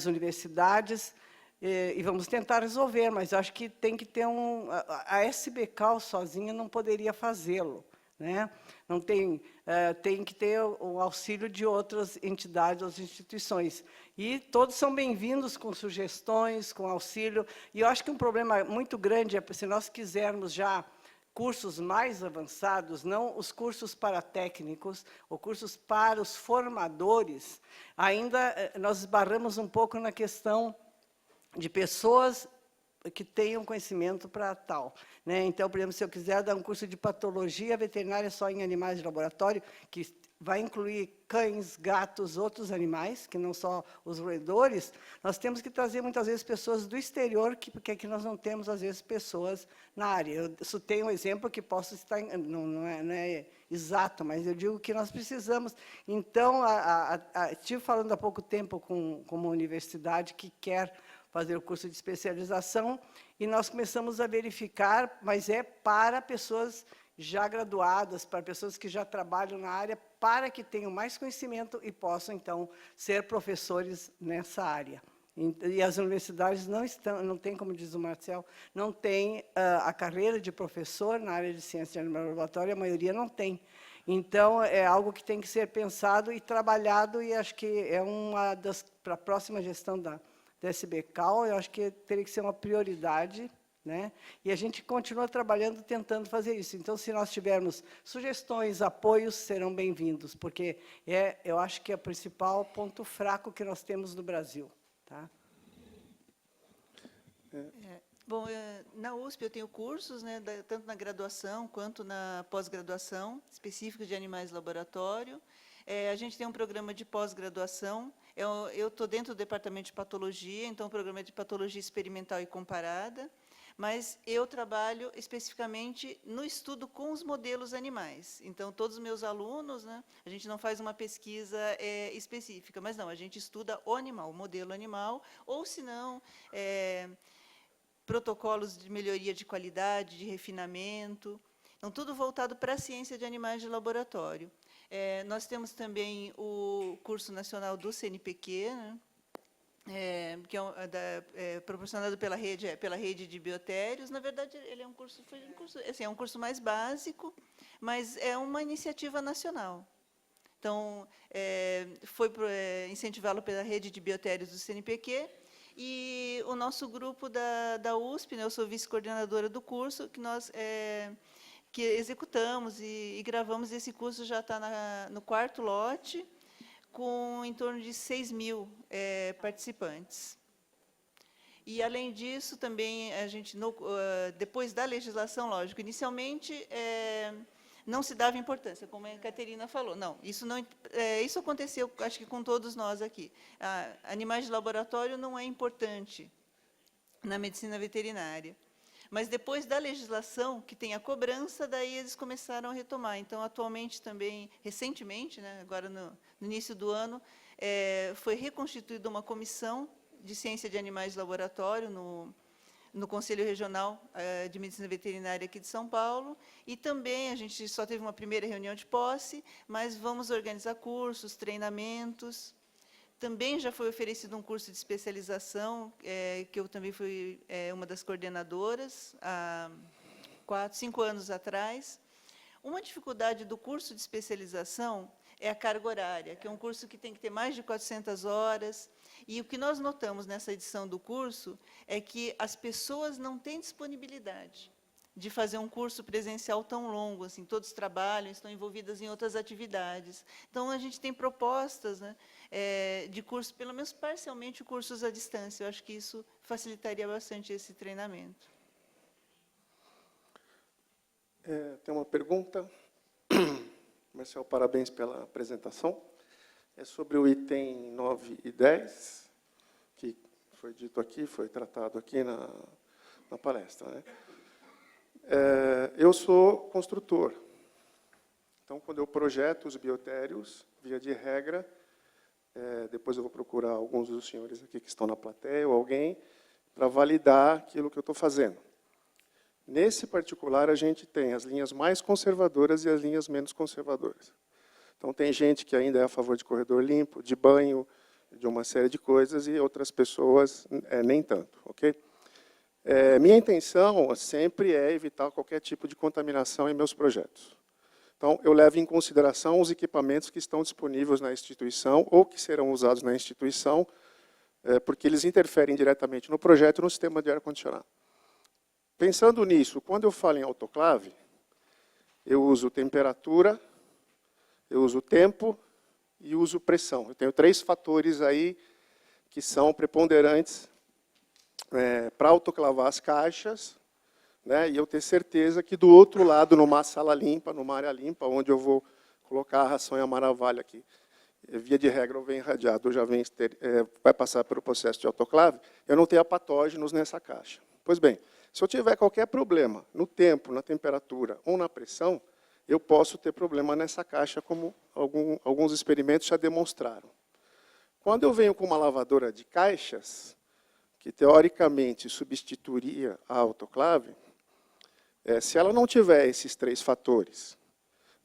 universidades, e vamos tentar resolver, mas acho que tem que ter a SBCal sozinha não poderia fazê-lo, né? Não tem que ter o auxílio de outras entidades, outras instituições. E todos são bem-vindos com sugestões, com auxílio. E eu acho que um problema muito grande é se nós quisermos já cursos mais avançados, não os cursos para técnicos, ou cursos para os formadores, ainda nós esbarramos um pouco na questão de pessoas que tenham conhecimento para tal, né? Então, por exemplo, se eu quiser dar um curso de patologia veterinária só em animais de laboratório, que vai incluir cães, gatos, outros animais, que não só os roedores, nós temos que trazer, muitas vezes, pessoas do exterior, porque aqui nós não temos, às vezes, pessoas na área. Eu só tenho um exemplo que posso estar... Não é exato, mas eu digo que nós precisamos. Então, estive falando há pouco tempo com uma universidade que quer fazer o curso de especialização, e nós começamos a verificar, mas é para pessoas já graduadas, para pessoas que já trabalham na área, para que tenham mais conhecimento e possam, então, ser professores nessa área. E as universidades não têm, como diz o Marcel, não tem a carreira de professor na área de ciência de animal laboratório, a maioria não tem. Então, é algo que tem que ser pensado e trabalhado, e acho que é uma para a próxima gestão da SBCal, eu acho que teria que ser uma prioridade, né? E a gente continua trabalhando, tentando fazer isso. Então, se nós tivermos sugestões, apoios, serão bem-vindos, porque eu acho que é o principal ponto fraco que nós temos no Brasil. Tá? Bom, na USP eu tenho cursos, né, tanto na graduação quanto na pós-graduação, específicos de animais de laboratório. A gente tem um programa de pós-graduação. Eu estou dentro do departamento de patologia, então o programa é de patologia experimental e comparada, mas eu trabalho especificamente no estudo com os modelos animais. Então, todos os meus alunos, né, a gente não faz uma pesquisa específica, mas não, a gente estuda o animal, o modelo animal, ou, se não, protocolos de melhoria de qualidade, de refinamento. Então, tudo voltado para a ciência de animais de laboratório. Nós temos também o curso nacional do CNPq, né, que é proporcionado pela rede de biotérios. Na verdade, ele é um curso assim, é um curso mais básico, mas é uma iniciativa nacional. Então, foi incentivado pela rede de biotérios do CNPq, e o nosso grupo da USP, né, eu sou vice-coordenadora do curso, que nós que executamos e gravamos. Esse curso já está no 4º lote, com em torno de 6.000 participantes. E, além disso, também, a gente, depois da legislação, lógico, inicialmente não se dava importância, como a Caterina falou. Não, isso aconteceu, acho que com todos nós aqui. Animais de laboratório não é importante na medicina veterinária. Mas, depois da legislação, que tem a cobrança, daí eles começaram a retomar. Então, atualmente também, recentemente, né, agora no início do ano, foi reconstituída uma comissão de ciência de animais de laboratório no Conselho Regional de Medicina Veterinária aqui de São Paulo, e também a gente só teve uma primeira reunião de posse, mas vamos organizar cursos, treinamentos. Também já foi oferecido um curso de especialização, que eu também fui uma das coordenadoras, há 5 anos atrás. Uma dificuldade do curso de especialização é a carga horária, que é um curso que tem que ter mais de 400 horas. E o que nós notamos nessa edição do curso é que as pessoas não têm disponibilidade de fazer um curso presencial tão longo, assim, todos trabalham, estão envolvidas em outras atividades. Então, a gente tem propostas, né, de curso, pelo menos parcialmente, cursos à distância. Eu acho que isso facilitaria bastante esse treinamento. Tem uma pergunta. Marcel, parabéns pela apresentação. É sobre o item 9 e 10, que foi dito aqui, foi tratado aqui na palestra, né? Eu sou construtor. Então, quando eu projeto os biotérios, via de regra, depois eu vou procurar alguns dos senhores aqui que estão na plateia, ou alguém, para validar aquilo que eu estou fazendo. Nesse particular, a gente tem as linhas mais conservadoras e as linhas menos conservadoras. Então, tem gente que ainda é a favor de corredor limpo, de banho, de uma série de coisas, e outras pessoas nem tanto. Okay? Minha intenção sempre é evitar qualquer tipo de contaminação em meus projetos. Então, eu levo em consideração os equipamentos que estão disponíveis na instituição ou que serão usados na instituição, porque eles interferem diretamente no projeto e no sistema de ar-condicionado. Pensando nisso, quando eu falo em autoclave, eu uso temperatura, eu uso tempo e uso pressão. Eu tenho 3 fatores aí que são preponderantes para autoclavar as caixas, né, e eu ter certeza que do outro lado, numa sala limpa, numa área limpa, onde eu vou colocar a ração e a maravilha aqui, via de regra, ou vem irradiado, ou já vem, vai passar pelo processo de autoclave, eu não tenho patógenos nessa caixa. Pois bem, se eu tiver qualquer problema no tempo, na temperatura ou na pressão, eu posso ter problema nessa caixa, como alguns experimentos já demonstraram. Quando eu venho com uma lavadora de caixas, que teoricamente substituiria a autoclave, se ela não tiver esses 3 fatores,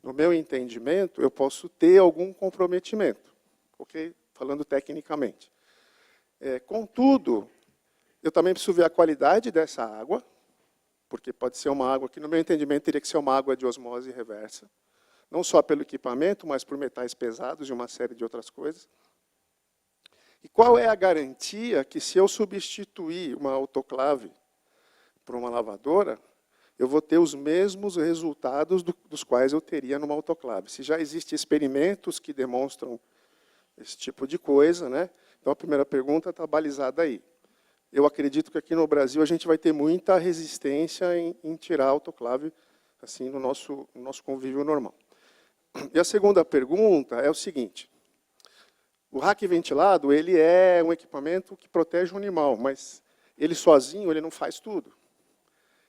no meu entendimento, eu posso ter algum comprometimento, ok? Falando tecnicamente. Contudo, eu também preciso ver a qualidade dessa água, porque pode ser uma água que, no meu entendimento, teria que ser uma água de osmose reversa, não só pelo equipamento, mas por metais pesados e uma série de outras coisas. E qual é a garantia que, se eu substituir uma autoclave por uma lavadora, eu vou ter os mesmos resultados dos quais eu teria numa autoclave? Se já existem experimentos que demonstram esse tipo de coisa, né? Então, a primeira pergunta está balizada aí. Eu acredito que aqui no Brasil a gente vai ter muita resistência em tirar a autoclave assim, no nosso convívio normal. E a segunda pergunta é o seguinte. O rack ventilado, ele é um equipamento que protege o animal, mas ele sozinho ele não faz tudo.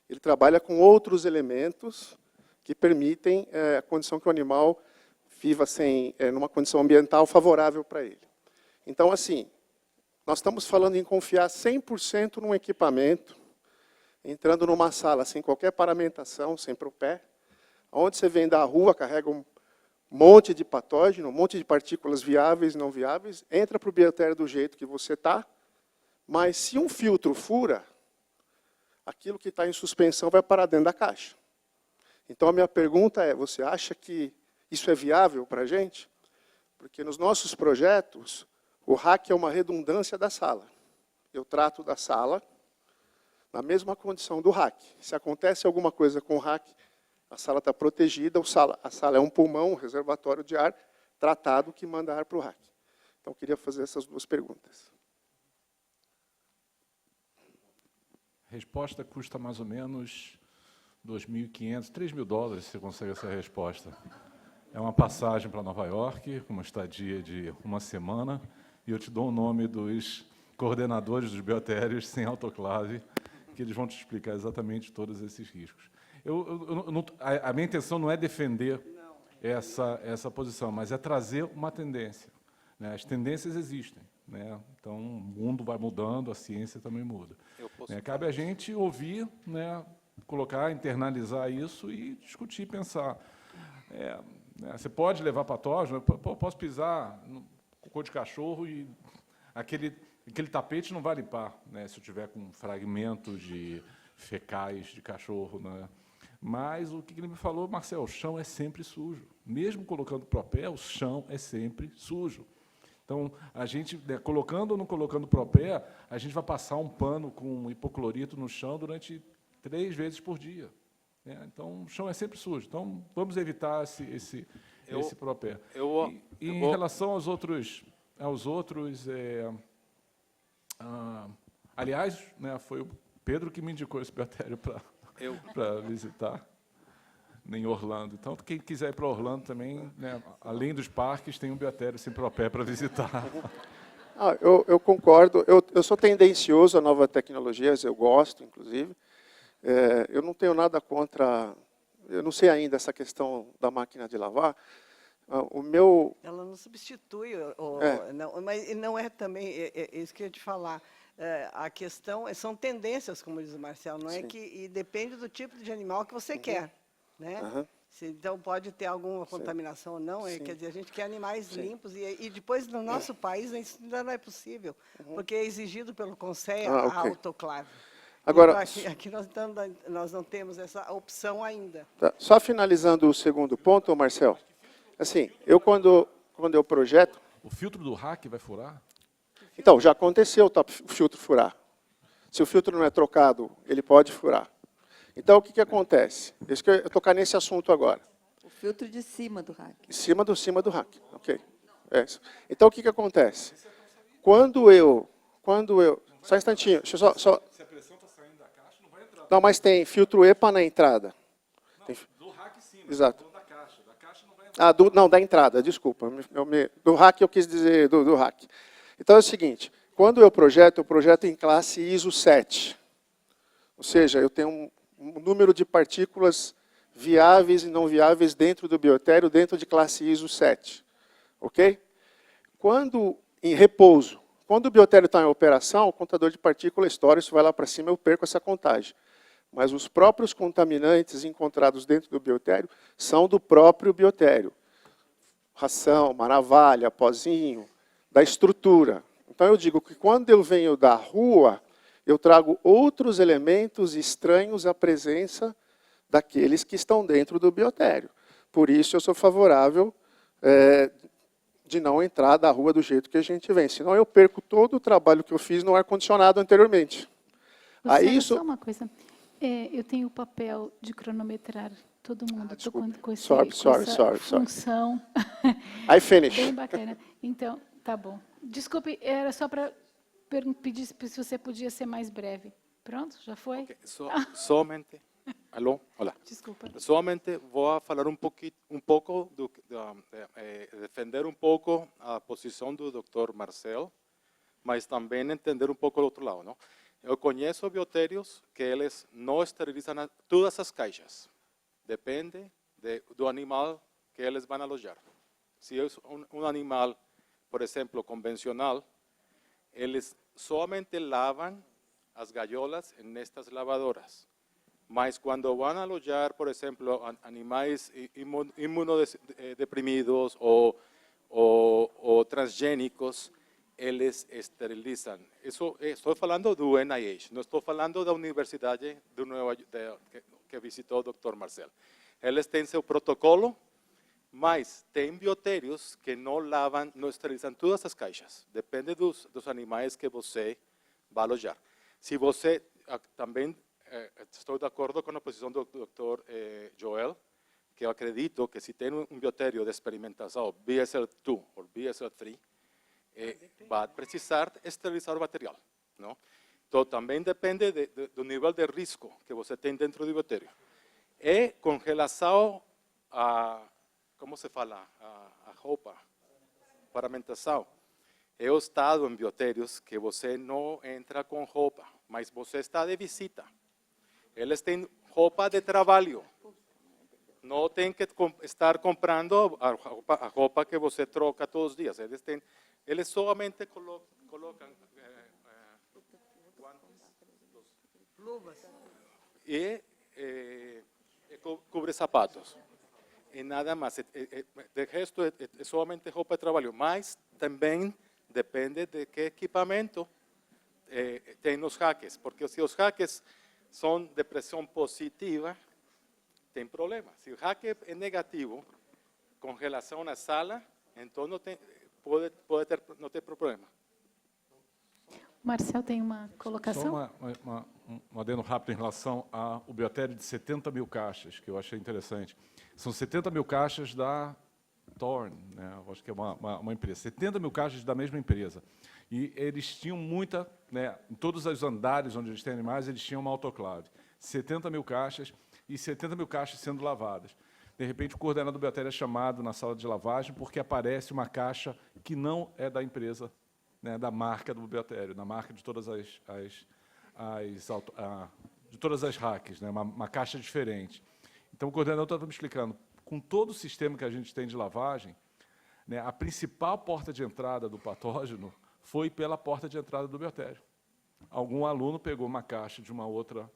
Ele trabalha com outros elementos que permitem a condição que o animal viva numa condição ambiental favorável para ele. Então, assim, nós estamos falando em confiar 100% num equipamento, entrando numa sala sem qualquer paramentação, sem propé, onde você vem da rua, carrega um monte de patógeno, um monte de partículas viáveis e não viáveis, entra para o biotério do jeito que você está, mas se um filtro fura, aquilo que está em suspensão vai parar dentro da caixa. Então, a minha pergunta é, você acha que isso é viável para a gente? Porque nos nossos projetos, o rack é uma redundância da sala. Eu trato da sala na mesma condição do rack. Se acontece alguma coisa com o rack, a sala está protegida, a sala é um pulmão, um reservatório de ar tratado que manda ar para o rack. Então, eu queria fazer essas 2 perguntas. Resposta custa mais ou menos $2.500, $3.000, se você consegue essa resposta. É uma passagem para Nova York, com uma estadia de 1 semana, e eu te dou o nome dos coordenadores dos biotérios sem autoclave, que eles vão te explicar exatamente todos esses riscos. A minha intenção não é defender essa posição, mas é trazer uma tendência. Né? As tendências existem. Né? Então, o mundo vai mudando, a ciência também muda. Cabe a gente ouvir, né, colocar, internalizar isso e discutir, pensar. Você pode levar patógeno, eu posso pisar no cocô de cachorro e aquele tapete não vai limpar, né, se eu tiver com fragmentos de fecais de cachorro. Né? Mas o que ele me falou, Marcel, o chão é sempre sujo. Mesmo colocando propé, o chão é sempre sujo. Então, a gente, colocando ou não colocando propé, a gente vai passar um pano com hipoclorito no chão durante 3 vezes por dia. Então, o chão é sempre sujo. Então, vamos evitar esse propé. Em relação aos outros aliás, né, foi o Pedro que me indicou esse biotério para visitar em Orlando. Então, quem quiser ir para Orlando também, né, além dos parques, tem um biotério sem propé para visitar. Eu concordo. Eu sou tendencioso a novas tecnologias, eu gosto, inclusive. Eu não tenho nada contra... Eu não sei ainda essa questão da máquina de lavar. Ela não substitui, mas não é também, isso que eu ia te falar. a questão são tendências, como diz o Marcelo, não é Sim. que e depende do tipo de animal que você quer, né? Aham. Então pode ter alguma contaminação ou não, Sim. quer dizer, a gente quer animais Sim. limpos e depois no nosso país isso ainda não é possível, porque é exigido pelo Conselho Ah, a ok. autoclave. Agora, Então, aqui nós não temos essa opção ainda. tá, só finalizando o segundo ponto, Marcel. Assim, eu quando eu projeto, O filtro do rack vai furar? então já aconteceu o filtro furar. Se o filtro não é trocado, ele pode furar. Então o que acontece? Isso que eu tocar nesse assunto agora. O filtro de cima do rack. Em cima do rack, ok? É isso. Então o que acontece? Quando eu, só um instantinho, deixa eu só. Se a pressão está saindo da caixa, não vai entrar. Não, mas tem filtro EPA na entrada. Tem, Do rack sim, mas exato. da caixa. Da caixa não vai entrar. Ah, não, da entrada, desculpa. Do rack eu quis dizer do rack. Então é o seguinte, quando eu projeto em classe ISO 7. Ou seja, eu tenho um número de partículas viáveis e não viáveis dentro do biotério, dentro de classe ISO 7. Ok? Quando em repouso, quando o biotério está em operação, o contador de partícula estoura, isso vai lá para cima, eu perco essa contagem. Mas os próprios contaminantes encontrados dentro do biotério são do próprio biotério. Ração, maravalha, pozinho, da estrutura. Então eu digo que quando eu venho da rua, eu trago outros elementos estranhos à presença daqueles que estão dentro do biotério. Por isso eu sou favorável de não entrar da rua do jeito que a gente vem. Senão eu perco todo o trabalho que eu fiz no ar-condicionado anteriormente. Aí isso... Só uma coisa. Eu tenho o papel de cronometrar todo mundo. Estou com essa função. I finish. Bem bacana. Então, tá bom. Desculpe, era só para pedir se você podia ser mais breve. Pronto? Já foi? Okay. Somente. Alô? Olá. Desculpa. Somente vou falar pouco defender um pouco a posição do Dr. Marcel, mas também entender um pouco do outro lado, não? Eu conheço biotérios que eles não esterilizam todas as caixas. Depende do animal que eles vão alojar. Se é um animal, por exemplo, convencional, eles somente lavam as gaiolas nestas lavadoras. Mas quando vão alojar, por exemplo, animais imunodeprimidos ou transgênicos, eles esterilizam. Isso estou falando do NIH, não estou falando da Universidade de Nova York que visitou o Dr. Marcel. Eles têm seu protocolo, mas tem biotérios que não lavam, não esterilizam todas as caixas. Depende dos animais que você vai alojar. Se você também estou de acordo com a posição do Dr. Joel, que eu acredito que se tem um biotério de experimentação BSL-2 ou BSL-3, vai precisar esterilizar o material, não? Então, também depende do nível de risco que você tem dentro do biotério. E congelação, como se fala, a roupa, paramentação. Eu he estado em biotérios que você não entra com roupa, mas você está de visita. Eles têm roupa de trabalho. Não tem que estar comprando a roupa que você troca todos os dias. Eles somente colocam Luvas. e cobre sapatos. E nada mais. De resto, é somente roupa de trabalho. Mas também depende de que equipamento tem nos hacks. Porque se os hacks são de pressão positiva, tem problema. Se o hack é negativo, congelação na sala, então não tem, não ter problema. Marcel tem uma colocação? Só um adendo rápido em relação ao biotério de 70 mil caixas, que eu achei interessante. São 70 mil caixas da Thorne, né? Eu acho que é uma empresa. 70 mil caixas da mesma empresa. E eles tinham muita, né, em todos os andares onde eles têm animais, eles tinham uma autoclave. 70 mil caixas e 70 mil caixas sendo lavadas. De repente, o coordenador do biotério é chamado na sala de lavagem porque aparece uma caixa que não é da empresa, né, da marca do biotério, da marca de todas as hacks, né, uma caixa diferente. Então, o coordenador estava me explicando, com todo o sistema que a gente tem de lavagem, né, a principal porta de entrada do patógeno foi pela porta de entrada do biotério. algum aluno pegou uma caixa de uma outra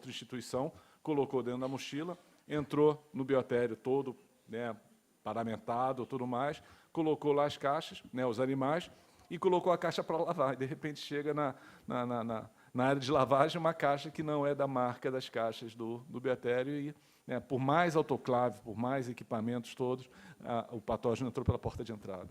instituição, colocou dentro da mochila, entrou no biotério todo, né, paramentado, tudo mais, colocou lá as caixas, né, os animais, e colocou a caixa para lavar. E, de repente, chega na área de lavagem uma caixa que não é da marca das caixas do biotério e, né, por mais autoclave, por mais equipamentos todos, o patógeno entrou pela porta de entrada.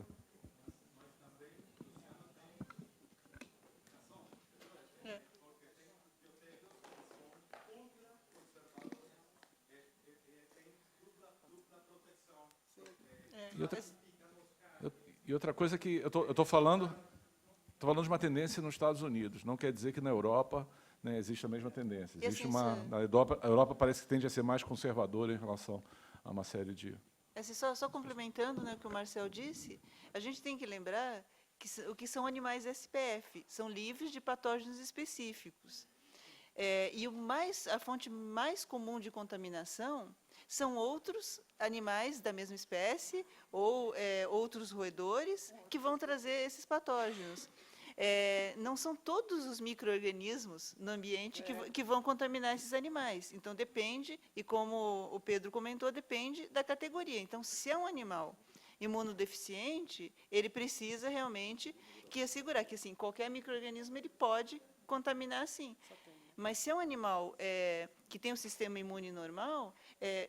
E outra coisa que eu estou falando de uma tendência nos Estados Unidos. Não quer dizer que na Europa, né, existe a mesma tendência. Existe a Europa parece que tende a ser mais conservadora em relação a uma série de... Só complementando, né, o que o Marcel disse, a gente tem que lembrar que o que são animais SPF, são livres de patógenos específicos. E a fonte mais comum de contaminação são outros animais da mesma espécie ou outros roedores que vão trazer esses patógenos. Não são todos os micro-organismos no ambiente que vão contaminar esses animais. Então, depende, e como o Pedro comentou, depende da categoria. Então, se é um animal imunodeficiente, ele precisa realmente assegurar que assim, qualquer micro-organismo ele pode contaminar, sim. Mas se é um animal que tem um sistema imune normal,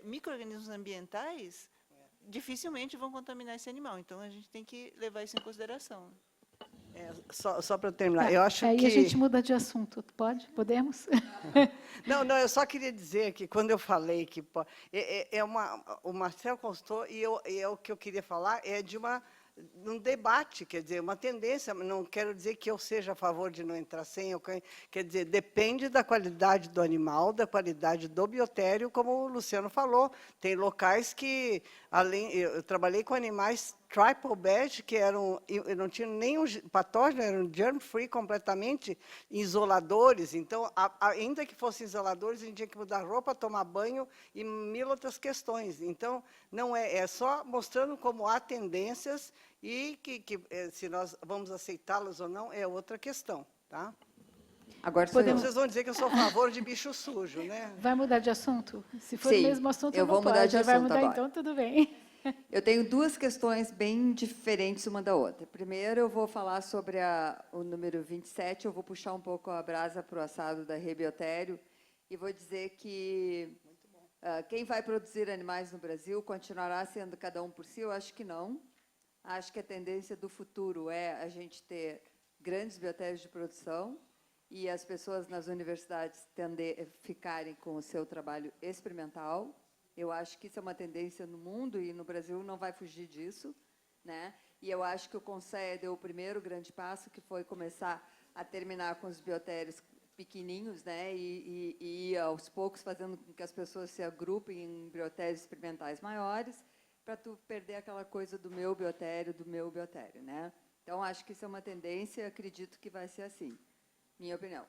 micro-organismos ambientais dificilmente vão contaminar esse animal. Então, a gente tem que levar isso em consideração. Só para terminar, eu acho aí que... a gente muda de assunto, pode? Podemos? Não, eu só queria dizer que, quando eu falei que... o Marcel constou, e o que eu queria falar é de um debate, quer dizer, uma tendência, não quero dizer que eu seja a favor de não entrar sem, quer dizer, depende da qualidade do animal, da qualidade do biotério, como o Luciano falou, tem locais que, eu trabalhei com animais triple bad, que não tinham nenhum patógeno, eram germ-free completamente, isoladores, então, ainda que fossem isoladores, a gente tinha que mudar roupa, tomar banho e mil outras questões. Então, não é só mostrando como há tendências e que se nós vamos aceitá-las ou não, é outra questão, tá? Agora, vocês vão dizer que eu sou a favor de bicho sujo, né? Vai mudar de assunto? Se for Sim, o mesmo assunto, eu não vou mudar pode. de assunto Vai mudar, agora. então, tudo bem. Eu tenho duas questões bem diferentes uma da outra. Primeiro, eu vou falar sobre o número 27, eu vou puxar um pouco a brasa para o assado da Rebiotério e vou dizer que quem vai produzir animais no Brasil continuará sendo cada um por si? Eu acho que não. Acho que a tendência do futuro é a gente ter grandes biotérios de produção e as pessoas nas universidades ficarem com o seu trabalho experimental. Eu acho que isso é uma tendência no mundo e no Brasil não vai fugir disso, né? E eu acho que o CONSEA deu o primeiro grande passo, que foi começar a terminar com os biotérios pequenininhos, né? E aos poucos fazendo com que as pessoas se agrupem em biotérios experimentais maiores, para tu perder aquela coisa do meu biotério, né? Então, acho que isso é uma tendência, acredito que vai ser assim, minha opinião.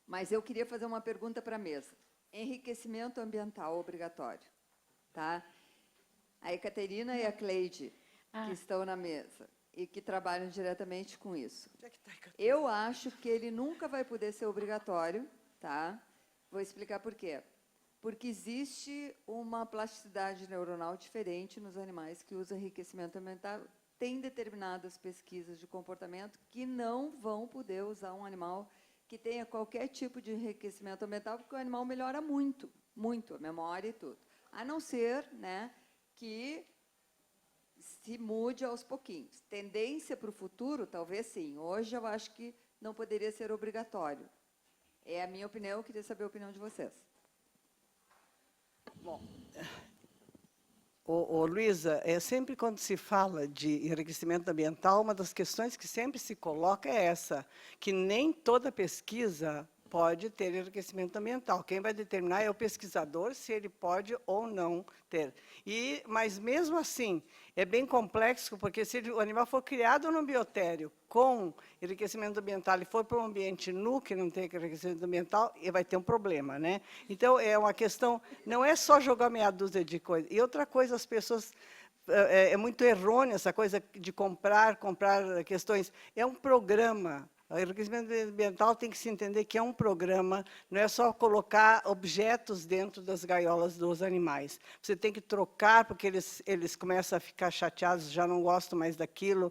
Mas eu queria fazer uma pergunta para a mesa. Enriquecimento ambiental obrigatório, tá? A Ekaterina e a Cleide, que estão na mesa e que trabalham diretamente com isso. Eu acho que ele nunca vai poder ser obrigatório, tá? Vou explicar por quê. Porque existe uma plasticidade neuronal diferente nos animais que usam enriquecimento ambiental. Tem determinadas pesquisas de comportamento que não vão poder usar um animal que tenha qualquer tipo de enriquecimento ambiental, porque o animal melhora muito, muito, a memória e tudo. A não ser, né, que se mude aos pouquinhos. Tendência para o futuro, talvez sim. Hoje, eu acho que não poderia ser obrigatório. É a minha opinião, eu queria saber a opinião de vocês. Bom, Luísa, sempre quando se fala de enriquecimento ambiental, uma das questões que sempre se coloca é essa, que nem toda pesquisa pode ter enriquecimento ambiental. Quem vai determinar é o pesquisador se ele pode ou não ter. Mas, mesmo assim, é bem complexo, porque se o animal for criado num biotério com enriquecimento ambiental e for para um ambiente nu, que não tem enriquecimento ambiental, ele vai ter um problema, né? Então, é uma questão, não é só jogar meia dúzia de coisas. E outra coisa, as pessoas... É muito errônea essa coisa de comprar questões. É um programa O enriquecimento ambiental tem que se entender que é um programa, não é só colocar objetos dentro das gaiolas dos animais. Você tem que trocar, porque eles começam a ficar chateados, já não gostam mais daquilo.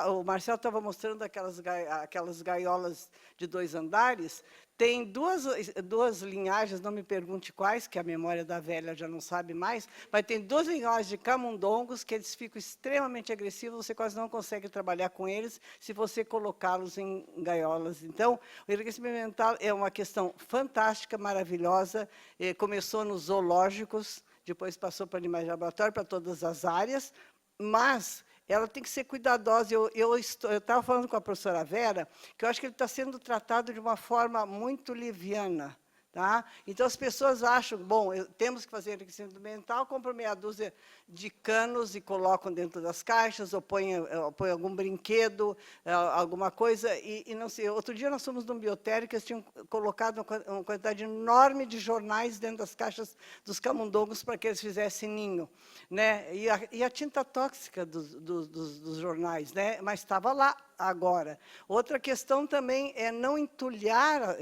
O Marcel estava mostrando aquelas gaiolas de 2 andares. Tem duas linhagens, não me pergunte quais, que a memória da velha já não sabe mais, mas tem 2 linhagens de camundongos que eles ficam extremamente agressivos, você quase não consegue trabalhar com eles se você colocá-los em gaiolas. Então, o enriquecimento ambiental é uma questão fantástica, maravilhosa, começou nos zoológicos, depois passou para animais de laboratório, para todas as áreas, mas ela tem que ser cuidadosa. Eu estava falando com a professora Vera, que eu acho que ele está sendo tratado de uma forma muito leviana. Tá? Então, as pessoas acham, bom, temos que fazer enriquecimento ambiental, compram meia dúzia de canos e colocam dentro das caixas, ou põem algum brinquedo, alguma coisa, e não sei. Outro dia nós fomos num biotério que eles tinham colocado uma quantidade enorme de jornais dentro das caixas dos camundongos para que eles fizessem ninho. Né? E a tinta tóxica dos jornais, né? Mas estava lá agora. Outra questão também é não entulhar,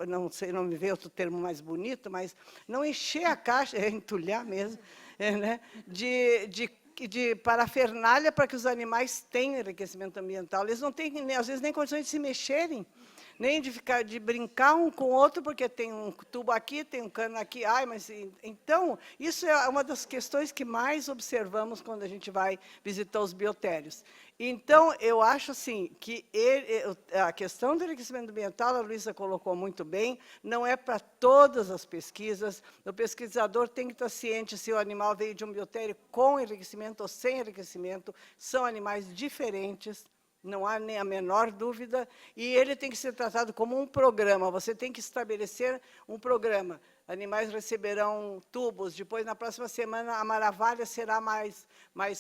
não sei, não me veio outro termo mais bonito, mas não encher a caixa, entulhar mesmo, né? de parafernália para que os animais tenham enriquecimento ambiental. Eles não têm, às vezes, nem condições de se mexerem, nem de brincar um com o outro, porque tem um tubo aqui, tem um cano aqui. Então, isso é uma das questões que mais observamos quando a gente vai visitar os biotérios. Então, eu acho assim, que a questão do enriquecimento ambiental, a Luísa colocou muito bem, não é para todas as pesquisas. O pesquisador tem que estar ciente se o animal veio de um biotério com enriquecimento ou sem enriquecimento. São animais diferentes, não há nem a menor dúvida, e ele tem que ser tratado como um programa. Você tem que estabelecer um programa. Animais receberão tubos, depois, na próxima semana, a maravilha será mais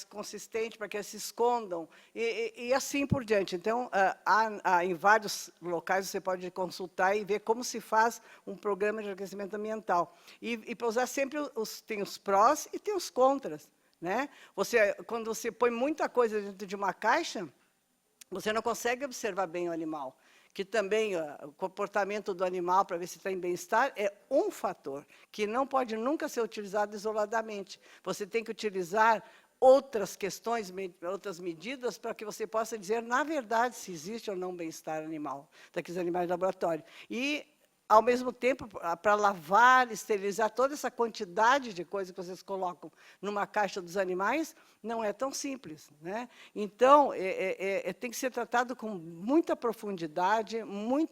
consistente para que eles se escondam, e assim por diante. Então, em vários locais, você pode consultar e ver como se faz um programa de enriquecimento ambiental. E para usar sempre, tem os prós e tem os contras. Né? Quando você põe muita coisa dentro de uma caixa, você não consegue observar bem o animal, que também o comportamento do animal para ver se está em bem-estar é um fator, que não pode nunca ser utilizado isoladamente. Você tem que utilizar outras questões, outras medidas, para que você possa dizer, na verdade, se existe ou não bem-estar animal, daqueles animais de laboratório. E, ao mesmo tempo, para lavar, esterilizar toda essa quantidade de coisas que vocês colocam numa caixa dos animais, não é tão simples. Né? Então, tem que ser tratado com muita profundidade,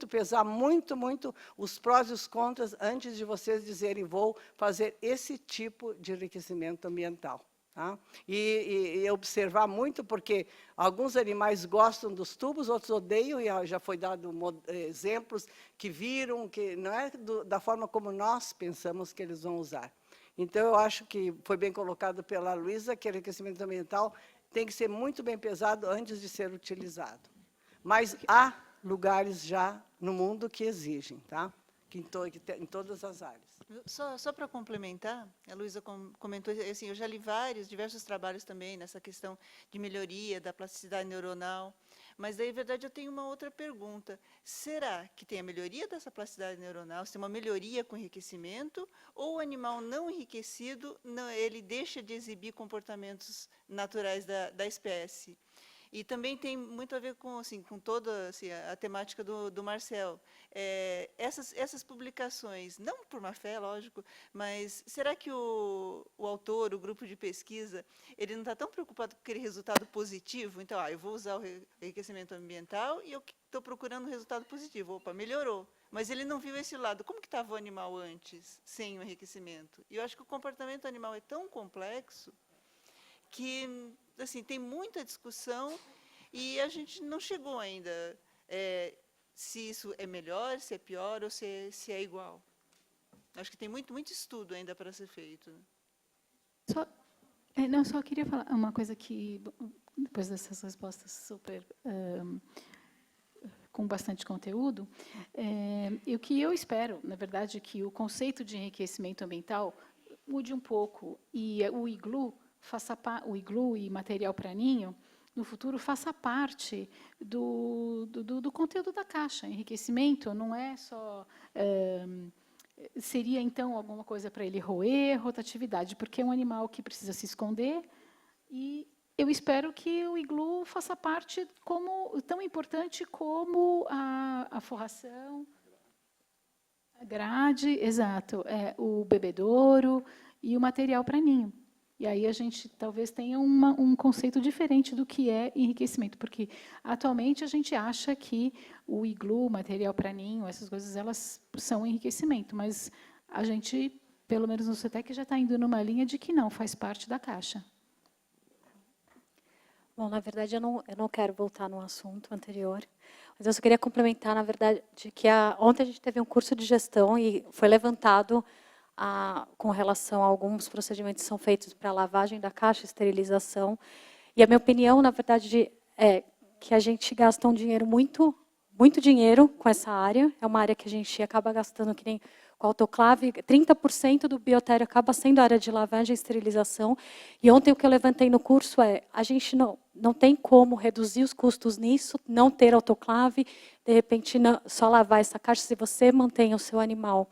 pesar muito os prós e os contras, antes de vocês dizerem, vou fazer esse tipo de enriquecimento ambiental. Tá? E observar muito, porque alguns animais gostam dos tubos, outros odeiam, e já foi dado exemplos que viram que não é da forma como nós pensamos que eles vão usar. Então, eu acho que foi bem colocado pela Luísa, que o enriquecimento ambiental tem que ser muito bem pesado antes de ser utilizado. Mas há lugares já no mundo que exigem, tá? Em todas as áreas. Só para complementar, a Luísa comentou, assim, eu já li diversos trabalhos também nessa questão de melhoria da plasticidade neuronal, mas daí, na verdade, eu tenho uma outra pergunta. Será que tem a melhoria dessa plasticidade neuronal, se tem uma melhoria com enriquecimento, ou o animal não enriquecido, ele deixa de exibir comportamentos naturais da espécie? E também tem muito a ver com toda a temática do Marcel. Essas publicações, não por má fé, lógico, mas será que o autor, o grupo de pesquisa, ele não está tão preocupado com aquele resultado positivo? Então, eu vou usar o enriquecimento ambiental e eu estou procurando um resultado positivo. Opa, melhorou. Mas ele não viu esse lado. Como que estava o animal antes, sem o enriquecimento? E eu acho que o comportamento animal é tão complexo que, assim, tem muita discussão e a gente não chegou ainda se isso é melhor, se é pior ou se é igual. Acho que tem muito estudo ainda para ser feito. Só queria falar uma coisa que, depois dessas respostas super com bastante conteúdo, o que eu espero, na verdade, é que o conceito de enriquecimento ambiental mude um pouco e o iglu e material para ninho no futuro, faça parte do conteúdo da caixa. Enriquecimento não é só... seria, então, alguma coisa para ele roer, rotatividade, porque é um animal que precisa se esconder, e eu espero que o iglu faça parte tão importante como a forração, a grade, exato, o bebedouro e o material para ninho. E aí a gente talvez tenha um conceito diferente do que é enriquecimento, porque atualmente a gente acha que o iglu, o material para ninho, essas coisas, elas são enriquecimento, mas a gente, pelo menos no CETEC, já está indo numa linha de que não, faz parte da caixa. Bom, na verdade, eu não quero voltar no assunto anterior, mas eu só queria complementar, na verdade, que ontem a gente teve um curso de gestão e foi levantado com relação a alguns procedimentos que são feitos para lavagem da caixa, esterilização. E a minha opinião, na verdade, é que a gente gasta um dinheiro muito dinheiro com essa área. É uma área que a gente acaba gastando, que nem com autoclave, 30% do biotério acaba sendo a área de lavagem e esterilização. E ontem o que eu levantei no curso a gente não tem como reduzir os custos nisso, não ter autoclave, de repente só lavar essa caixa, se você mantém o seu animal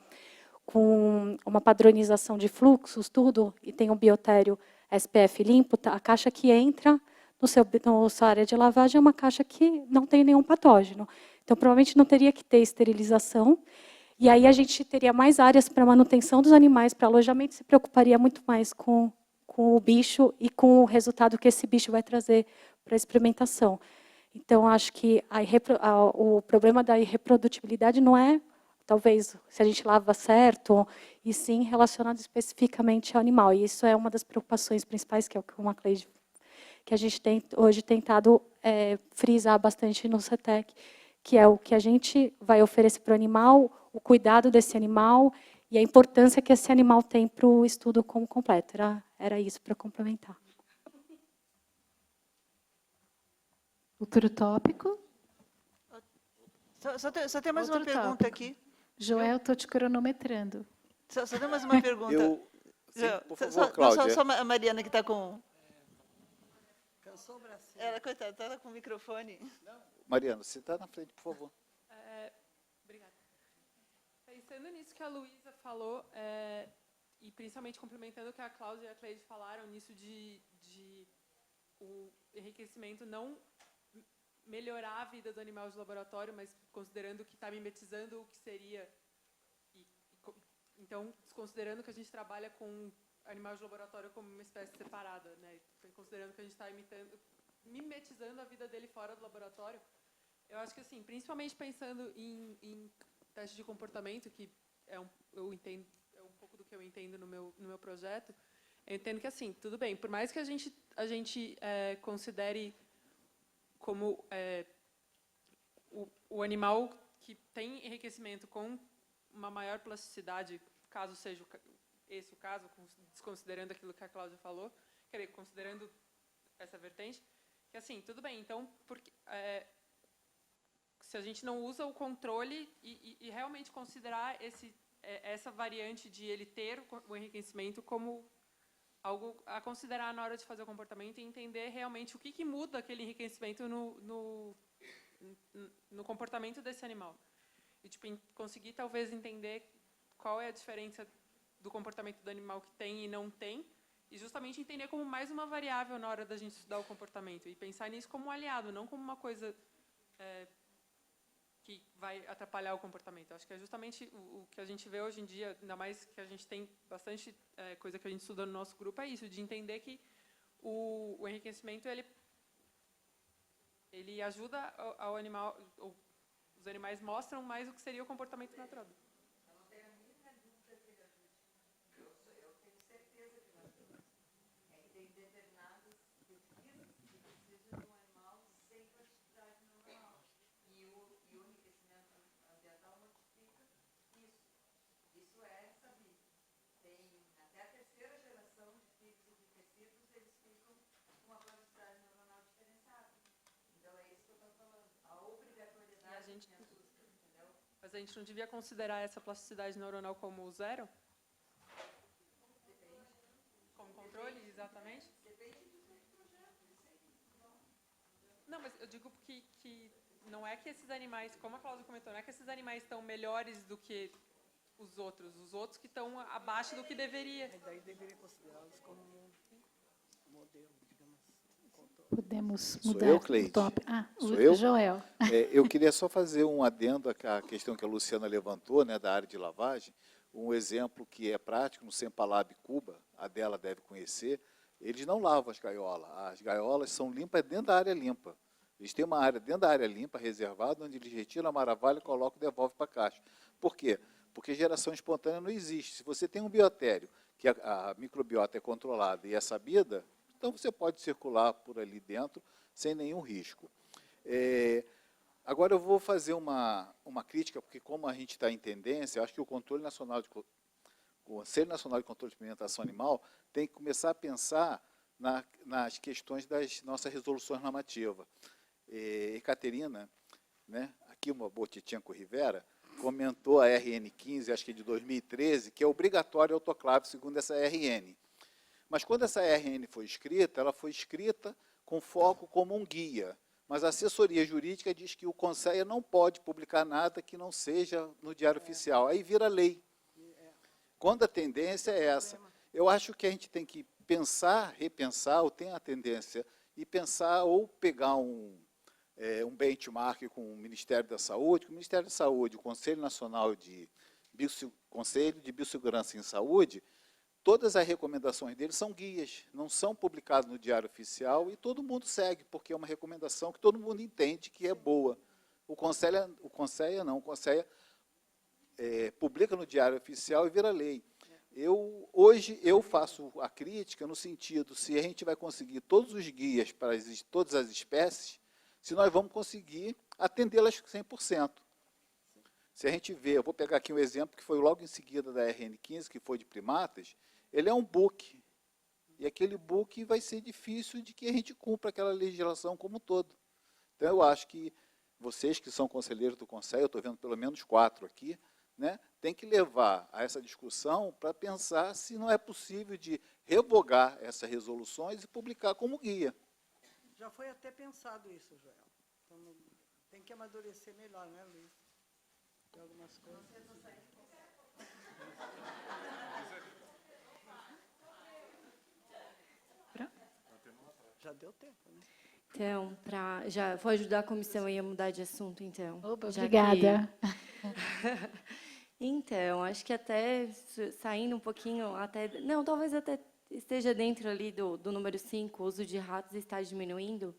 com uma padronização de fluxos, tudo, e tem um biotério SPF limpo, a caixa que entra na sua área de lavagem é uma caixa que não tem nenhum patógeno. Então, provavelmente não teria que ter esterilização, e aí a gente teria mais áreas para manutenção dos animais, para alojamento, se preocuparia muito mais com o bicho e com o resultado que esse bicho vai trazer para a experimentação. Então, acho que o problema da irreprodutibilidade não é, talvez, se a gente lava certo, e sim relacionado especificamente ao animal. E isso é uma das preocupações principais, que é o que o Macleide, que a gente tem hoje tentado frisar bastante no CETEC, que é o que a gente vai oferecer para o animal, o cuidado desse animal e a importância que esse animal tem para o estudo como completo. Era isso para complementar. Outro tópico? Só tem mais uma pergunta aqui. Joel, estou te cronometrando. Só tem mais uma pergunta. Sim, por favor, Cláudia. Só a Mariana que está com... Cansou o bracinho. Ela, coitada, está com o microfone. Mariana, você está na frente, por favor. Obrigada. Pensando nisso que a Luísa falou, e principalmente complementando o que a Cláudia e a Cleide falaram, nisso de o enriquecimento não melhorar a vida do animal de laboratório, mas considerando que está mimetizando o que seria... Então, considerando que a gente trabalha com animal de laboratório como uma espécie separada, né? Considerando que a gente está mimetizando a vida dele fora do laboratório, eu acho que, assim, principalmente pensando em teste de comportamento, que eu entendo, é um pouco do que eu entendo no meu projeto, eu entendo que, assim, tudo bem, por mais que a gente considere como o animal que tem enriquecimento com uma maior plasticidade, caso seja esse o caso, desconsiderando aquilo que a Cláudia falou, considerando essa vertente, que, assim, tudo bem, então, porque, se a gente não usa o controle e realmente considerar essa variante de ele ter o enriquecimento como algo a considerar na hora de fazer o comportamento e entender realmente o que muda aquele enriquecimento no comportamento desse animal. E, tipo, conseguir, talvez, entender qual é a diferença do comportamento do animal que tem e não tem, e justamente entender como mais uma variável na hora da gente estudar o comportamento, e pensar nisso como um aliado, não como uma coisa que vai atrapalhar o comportamento. Acho que é justamente o que a gente vê hoje em dia, ainda mais que a gente tem bastante coisa que a gente estuda no nosso grupo, é isso, de entender que o enriquecimento ele ajuda ao animal, os animais mostram mais o que seria o comportamento natural. Mas a gente não devia considerar essa plasticidade neuronal como zero? Como controle, exatamente? Não, mas eu digo que não é que esses animais, como a Cláudia comentou, não é que esses animais estão melhores do que os outros que estão abaixo do que deveria. Daí deveria considerá-los como modelo, digamos. Podemos Sou mudar eu, o Cleide? top. Sou o eu? Joel. Eu queria só fazer um adendo à questão que a Luciana levantou, né, da área de lavagem. Um exemplo que é prático, no Sempalab Cuba, a dela deve conhecer, eles não lavam as gaiolas. As gaiolas são limpas dentro da área limpa. Eles têm uma área dentro da área limpa, reservada, onde eles retiram a maravilha, colocam e devolvem para a caixa. Por quê? Porque geração espontânea não existe. Se você tem um biotério, que a microbiota é controlada e é sabida, então você pode circular por ali dentro sem nenhum risco. Agora eu vou fazer uma crítica, porque como a gente está em tendência, eu acho que o Conselho Nacional de Controle de Alimentação Animal tem que começar a pensar nas questões das nossas resoluções normativas. Ekaterina, né, aqui uma Botitinco Rivera, comentou a RN 15, acho que de 2013, que é obrigatório a autoclave segundo essa RN. Mas quando essa RN foi escrita, ela foi escrita com foco como um guia. Mas a assessoria jurídica diz que o Conselho não pode publicar nada que não seja no Diário Oficial. Aí vira lei. Quando a tendência é essa. Eu acho que a gente tem que pensar, repensar, ou tem a tendência, e pensar ou pegar um benchmark com o Ministério da Saúde, que o Ministério da Saúde, o Conselho Nacional de Biossegurança em Saúde, todas as recomendações deles são guias, não são publicadas no Diário Oficial e todo mundo segue, porque é uma recomendação que todo mundo entende que é boa. O Conselho publica no Diário Oficial e vira lei. Hoje eu faço a crítica no sentido, se a gente vai conseguir todos os guias para todas as espécies, se nós vamos conseguir atendê-las 100%. Se a gente vê, eu vou pegar aqui um exemplo que foi logo em seguida da RN 15, que foi de primatas, ele é um book. E aquele book vai ser difícil de que a gente cumpra aquela legislação como um todo. Então, eu acho que vocês que são conselheiros do Conselho, eu estou vendo pelo menos 4 aqui, né, tem que levar a essa discussão para pensar se não é possível de revogar essas resoluções e publicar como guia. Já foi até pensado isso, Joel. Então, tem que amadurecer melhor, né, Luiz? Tem algumas coisas. Já deu tempo, né? Então, já vou ajudar a comissão aí a mudar de assunto, então. Opa, obrigada. Então, acho que até saindo um pouquinho, talvez até esteja dentro ali do número 5, o uso de ratos está diminuindo.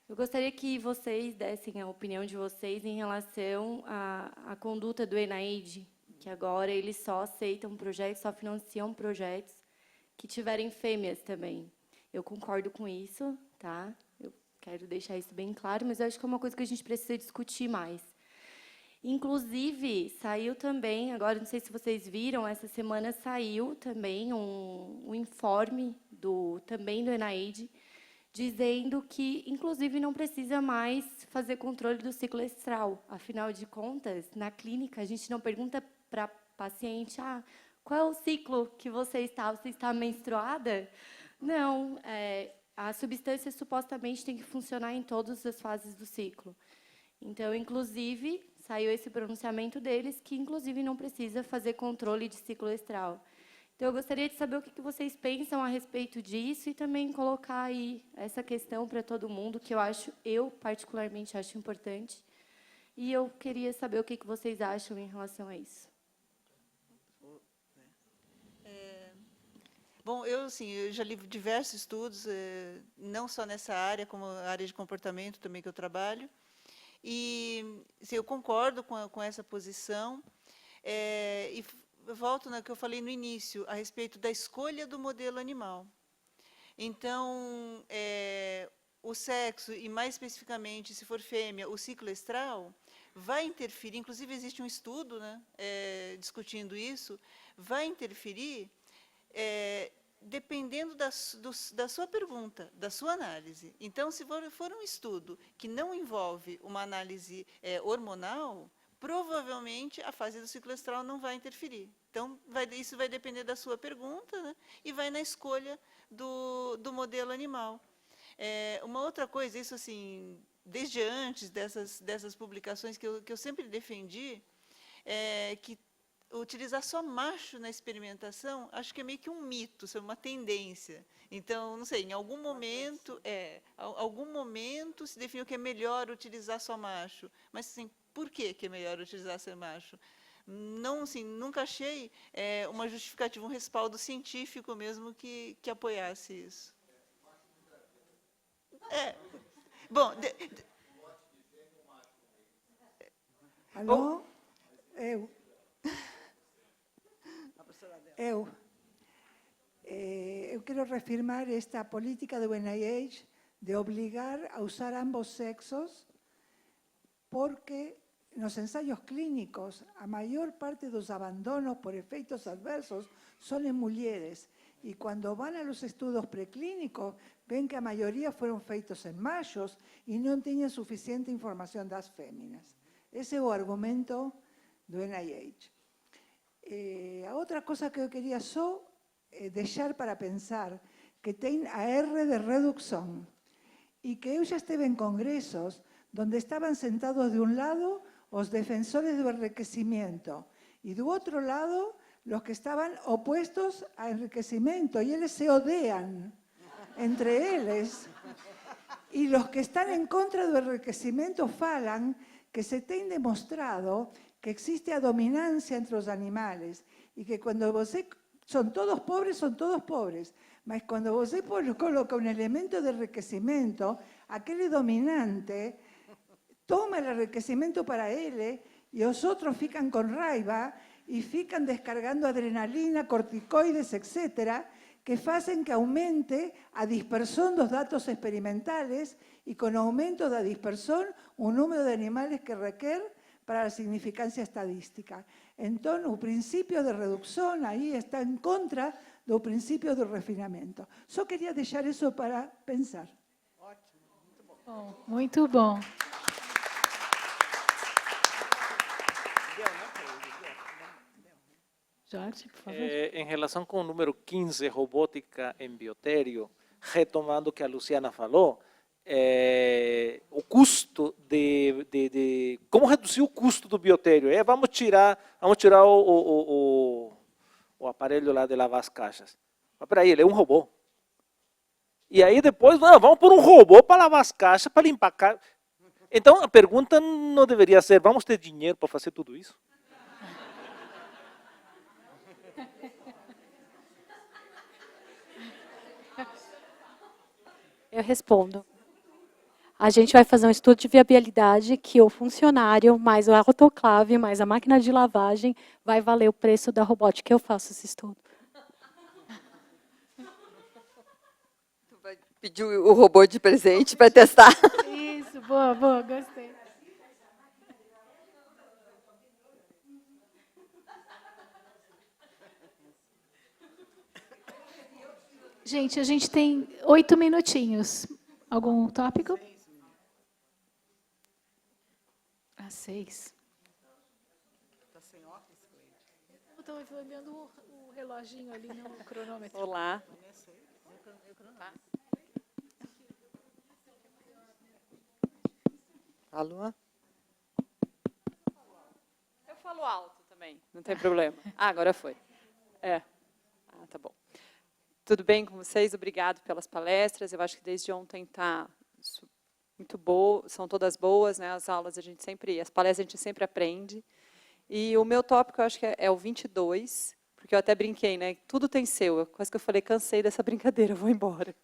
Eu gostaria que vocês dessem a opinião de vocês em relação à conduta do ENAIDE, que agora eles só aceitam projetos, só financiam projetos que tiverem fêmeas também. Eu concordo com isso, tá? Eu quero deixar isso bem claro, mas eu acho que é uma coisa que a gente precisa discutir mais. Inclusive, saiu também, agora não sei se vocês viram, essa semana saiu também um informe também do ENAIDE, dizendo que, inclusive, não precisa mais fazer controle do ciclo estral. Afinal de contas, na clínica, a gente não pergunta para a paciente, qual é o ciclo que você está menstruada? Não, a substância supostamente tem que funcionar em todas as fases do ciclo. Então, inclusive, saiu esse pronunciamento deles, que, inclusive, não precisa fazer controle de ciclo estral. Então, eu gostaria de saber o que vocês pensam a respeito disso e também colocar aí essa questão para todo mundo, que eu particularmente acho importante. E eu queria saber o que vocês acham em relação a isso. Bom, eu já li diversos estudos, não só nessa área, como a área de comportamento também que eu trabalho. E eu concordo com essa posição. E eu volto no que eu falei no início, a respeito da escolha do modelo animal. Então, o sexo, e mais especificamente, se for fêmea, o ciclo estral, vai interferir, inclusive existe um estudo, né, discutindo isso, vai interferir dependendo da sua pergunta, da sua análise. Então, se for um estudo que não envolve uma análise hormonal, provavelmente a fase do ciclo estral não vai interferir. Então, isso vai depender da sua pergunta, né, e vai na escolha do modelo animal. Uma outra coisa, isso assim, desde antes dessas publicações que eu sempre defendi, que utilizar só macho na experimentação, acho que é meio que um mito, é uma tendência. Então, não sei, em algum momento se definiu que é melhor utilizar só macho. Mas, assim, por que é melhor utilizar só macho? Não, assim, nunca achei uma justificativa, um respaldo científico mesmo que apoiasse isso. Bom, Alô? Eu quero reafirmar esta política do NIH de obligar a usar ambos sexos, porque nos ensaios clínicos a maior parte dos abandonos por efeitos adversos son en mulheres, y cuando van a los estudios preclínicos ven que a maioria foram feitos en machos e non teñen suficiente información das féminas. Ese é o argumento do NIH. A outra cosa que eu queria só deixar para pensar, que tem a R de reducción, e que eu já esteve en congresos donde estaban sentados de un lado os defensores do enriquecimiento e do outro lado los que estaban opuestos a enriquecimiento, e eles se odian entre eles. E los que están en contra do enriquecimiento falan que se ten demostrado que existe a dominancia entre os animales e que quando você son todos pobres, mas quando você coloca un elemento de enriquecimiento, aquele dominante toma el enriquecimiento para ele e os outros fican con raiva e fican descargando adrenalina, corticoides, etc., que facen que aumente a dispersión dos datos experimentales e con aumento da dispersión o número de animales que requer para a significancia estadística. Entón, o principio de reducción aí está en contra do principio do refinamento. Só queria deixar isso para pensar. Bom, muito bom. Jorge, por favor. Em relação com o número 15, robótica em biotério, retomando o que a Luciana falou, o custo como reduzir o custo do biotério? Vamos tirar o aparelho lá de lavar as caixas. Mas peraí, ele é um robô. E aí depois, vamos pôr um robô para lavar as caixas, para limpar a caixa. Então a pergunta não deveria ser, vamos ter dinheiro para fazer tudo isso? Eu respondo. A gente vai fazer um estudo de viabilidade que o funcionário, mais o autoclave, mais a máquina de lavagem, vai valer o preço da robótica. Eu faço esse estudo. Tu vai pedir o robô de presente para testar. Isso, boa, gostei. Gente, a gente tem 8 minutinhos. Algum tópico? 6. Está sem óculos, Cleide? Eu estou olhando o reloginho ali no cronômetro. Olá. Tá. Alô? Eu falo alto também, não tem problema. Agora foi. Tá bom. Tudo bem com vocês? Obrigado pelas palestras. Eu acho que desde ontem está muito boa, são todas boas, né? As aulas as palestras a gente sempre aprende. E o meu tópico eu acho que é o 22, porque eu até brinquei, né? Tudo tem seu. Quase que eu falei, cansei dessa brincadeira, vou embora.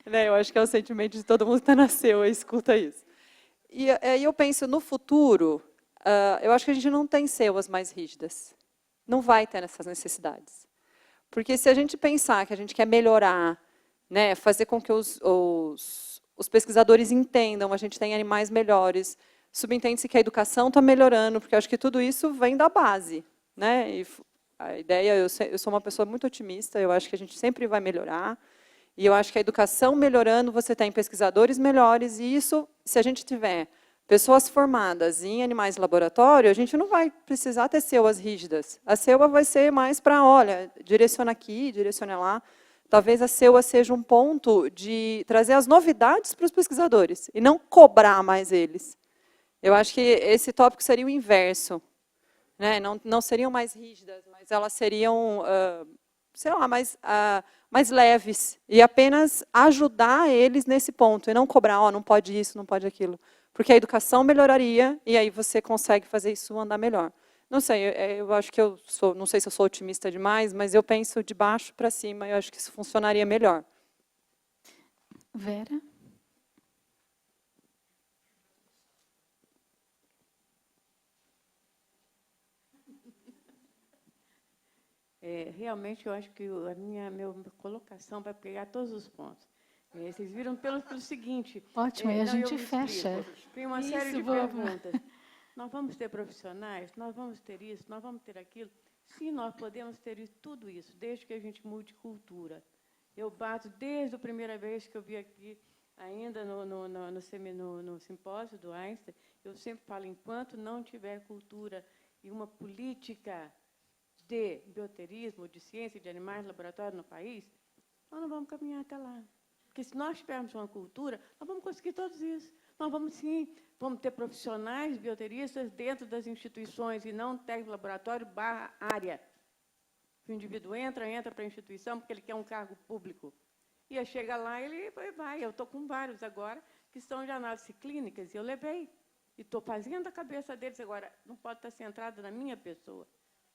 Né? Eu acho que é o sentimento de todo mundo que está na seu, escuta isso. E aí eu penso, no futuro, eu acho que a gente não tem CEUAs mais rígidas. Não vai ter essas necessidades. Porque se a gente pensar que a gente quer melhorar, né, fazer com que os pesquisadores entendam, a gente tem animais melhores, subentende-se que a educação está melhorando, porque eu acho que tudo isso vem da base. Né? E a ideia, eu sou uma pessoa muito otimista, eu acho que a gente sempre vai melhorar, e eu acho que a educação melhorando, você tem pesquisadores melhores, e isso, se a gente tiver pessoas formadas em animais de laboratório, a gente não vai precisar ter CEUAs rígidas. A CEUA vai ser mais para, olha, direciona aqui, direciona lá. talvez a CEUA seja um ponto de trazer as novidades para os pesquisadores, e não cobrar mais eles. Eu acho que esse tópico seria o inverso. Né? Não seriam mais rígidas, mas elas seriam, sei lá, mais leves. E apenas ajudar eles nesse ponto, e não cobrar, não pode isso, não pode aquilo. Porque a educação melhoraria, e aí você consegue fazer isso andar melhor. Não sei, eu acho que não sei se eu sou otimista demais, mas eu penso de baixo para cima, eu acho que isso funcionaria melhor. Vera? Realmente, eu acho que a minha colocação vai pegar todos os pontos. Vocês viram pelo seguinte... Ótimo, e a gente fecha. Tem uma série de perguntas. Nós vamos ter profissionais? Nós vamos ter isso? Nós vamos ter aquilo? Sim, nós podemos ter tudo isso, desde que a gente mude cultura. Eu bato desde a primeira vez que eu vi aqui, ainda no simpósio do Einstein, eu sempre falo, enquanto não tiver cultura e uma política de bioterismo, de ciência de animais, laboratório no país, nós não vamos caminhar até lá. Porque se nós tivermos uma cultura, nós vamos conseguir todos isso. Nós vamos, sim, vamos ter profissionais bioteristas dentro das instituições e não técnico laboratório / área. O indivíduo entra para a instituição porque ele quer um cargo público. E aí chega lá, ele vai. Eu estou com vários agora que são de análise clínicas, e eu levei. E estou fazendo a cabeça deles agora. Não pode estar centrado na minha pessoa.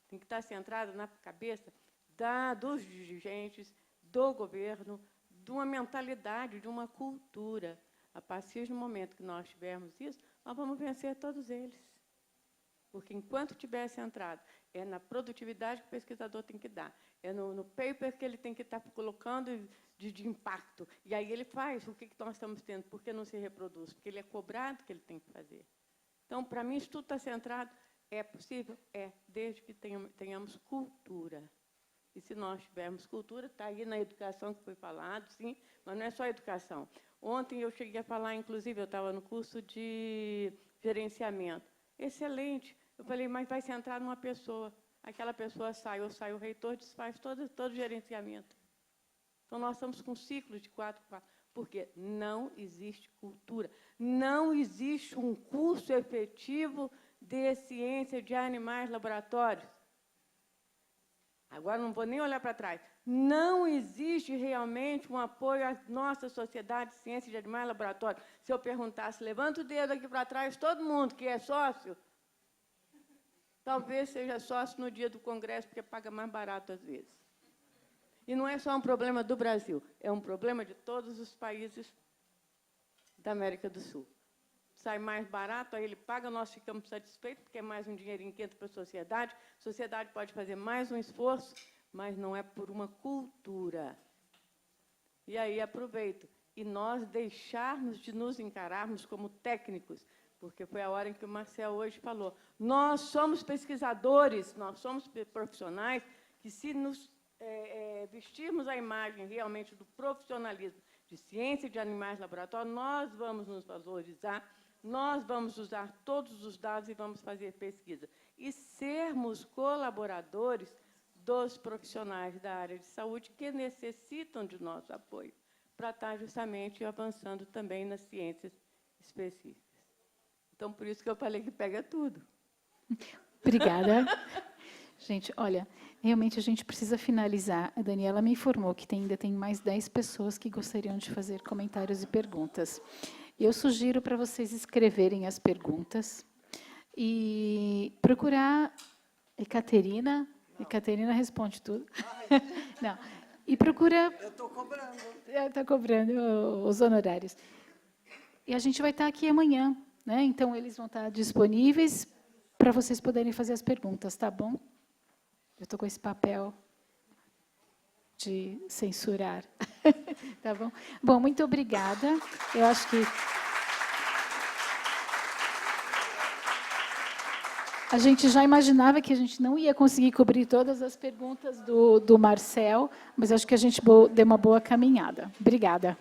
Tem que estar centrado na cabeça dos dirigentes, do governo, de uma mentalidade, de uma cultura. A partir do momento que nós tivermos isso, nós vamos vencer todos eles. Porque, enquanto estiver centrado, é na produtividade que o pesquisador tem que dar, é no paper que ele tem que estar colocando de impacto. E aí ele faz o que nós estamos tendo, por que não se reproduz? Porque ele é cobrado que ele tem que fazer. Então, para mim, isso tudo está centrado. É possível? Desde que tenhamos cultura. E se nós tivermos cultura, está aí na educação que foi falado, sim, mas não é só educação. Ontem eu cheguei a falar, inclusive, eu estava no curso de gerenciamento. Excelente. Eu falei, mas vai centrar numa pessoa. Aquela pessoa sai, ou sai o reitor, desfaz todo o gerenciamento. Então, nós estamos com ciclos de 4, porque não existe cultura. Não existe um curso efetivo de ciência de animais laboratórios. Agora, não vou nem olhar para trás. Não existe realmente um apoio à nossa sociedade de ciência de animais laboratórios. Se eu perguntasse, levanta o dedo aqui para trás, todo mundo que é sócio, talvez seja sócio no dia do congresso, porque paga mais barato às vezes. E não é só um problema do Brasil, é um problema de todos os países da América do Sul. Sai mais barato, aí ele paga, nós ficamos satisfeitos, porque é mais um dinheirinho que entra para a sociedade pode fazer mais um esforço, mas não é por uma cultura. E aí aproveito, e nós deixarmos de nos encararmos como técnicos, porque foi a hora em que o Marcel hoje falou, nós somos pesquisadores, nós somos profissionais, que se nos vestirmos a imagem realmente do profissionalismo de ciência de animais laboratórios, nós vamos nos valorizar, nós vamos usar todos os dados e vamos fazer pesquisa. E sermos colaboradores dos profissionais da área de saúde que necessitam de nosso apoio para estar justamente avançando também nas ciências específicas. Então, por isso que eu falei que pega tudo. Obrigada. Gente, olha, realmente a gente precisa finalizar. A Daniela me informou que ainda tem mais 10 pessoas que gostariam de fazer comentários e perguntas. Eu sugiro para vocês escreverem as perguntas e procurar Ekaterina. Ekaterina responde tudo. Não. E procura... Eu estou cobrando. Está cobrando os honorários. E a gente vai estar aqui amanhã, né? Então, eles vão estar disponíveis para vocês poderem fazer as perguntas, tá bom? Eu estou com esse papel de censurar. Tá bom? Bom, muito obrigada. Eu acho que a gente já imaginava que a gente não ia conseguir cobrir todas as perguntas do Marcel, mas acho que a gente deu uma boa caminhada. Obrigada.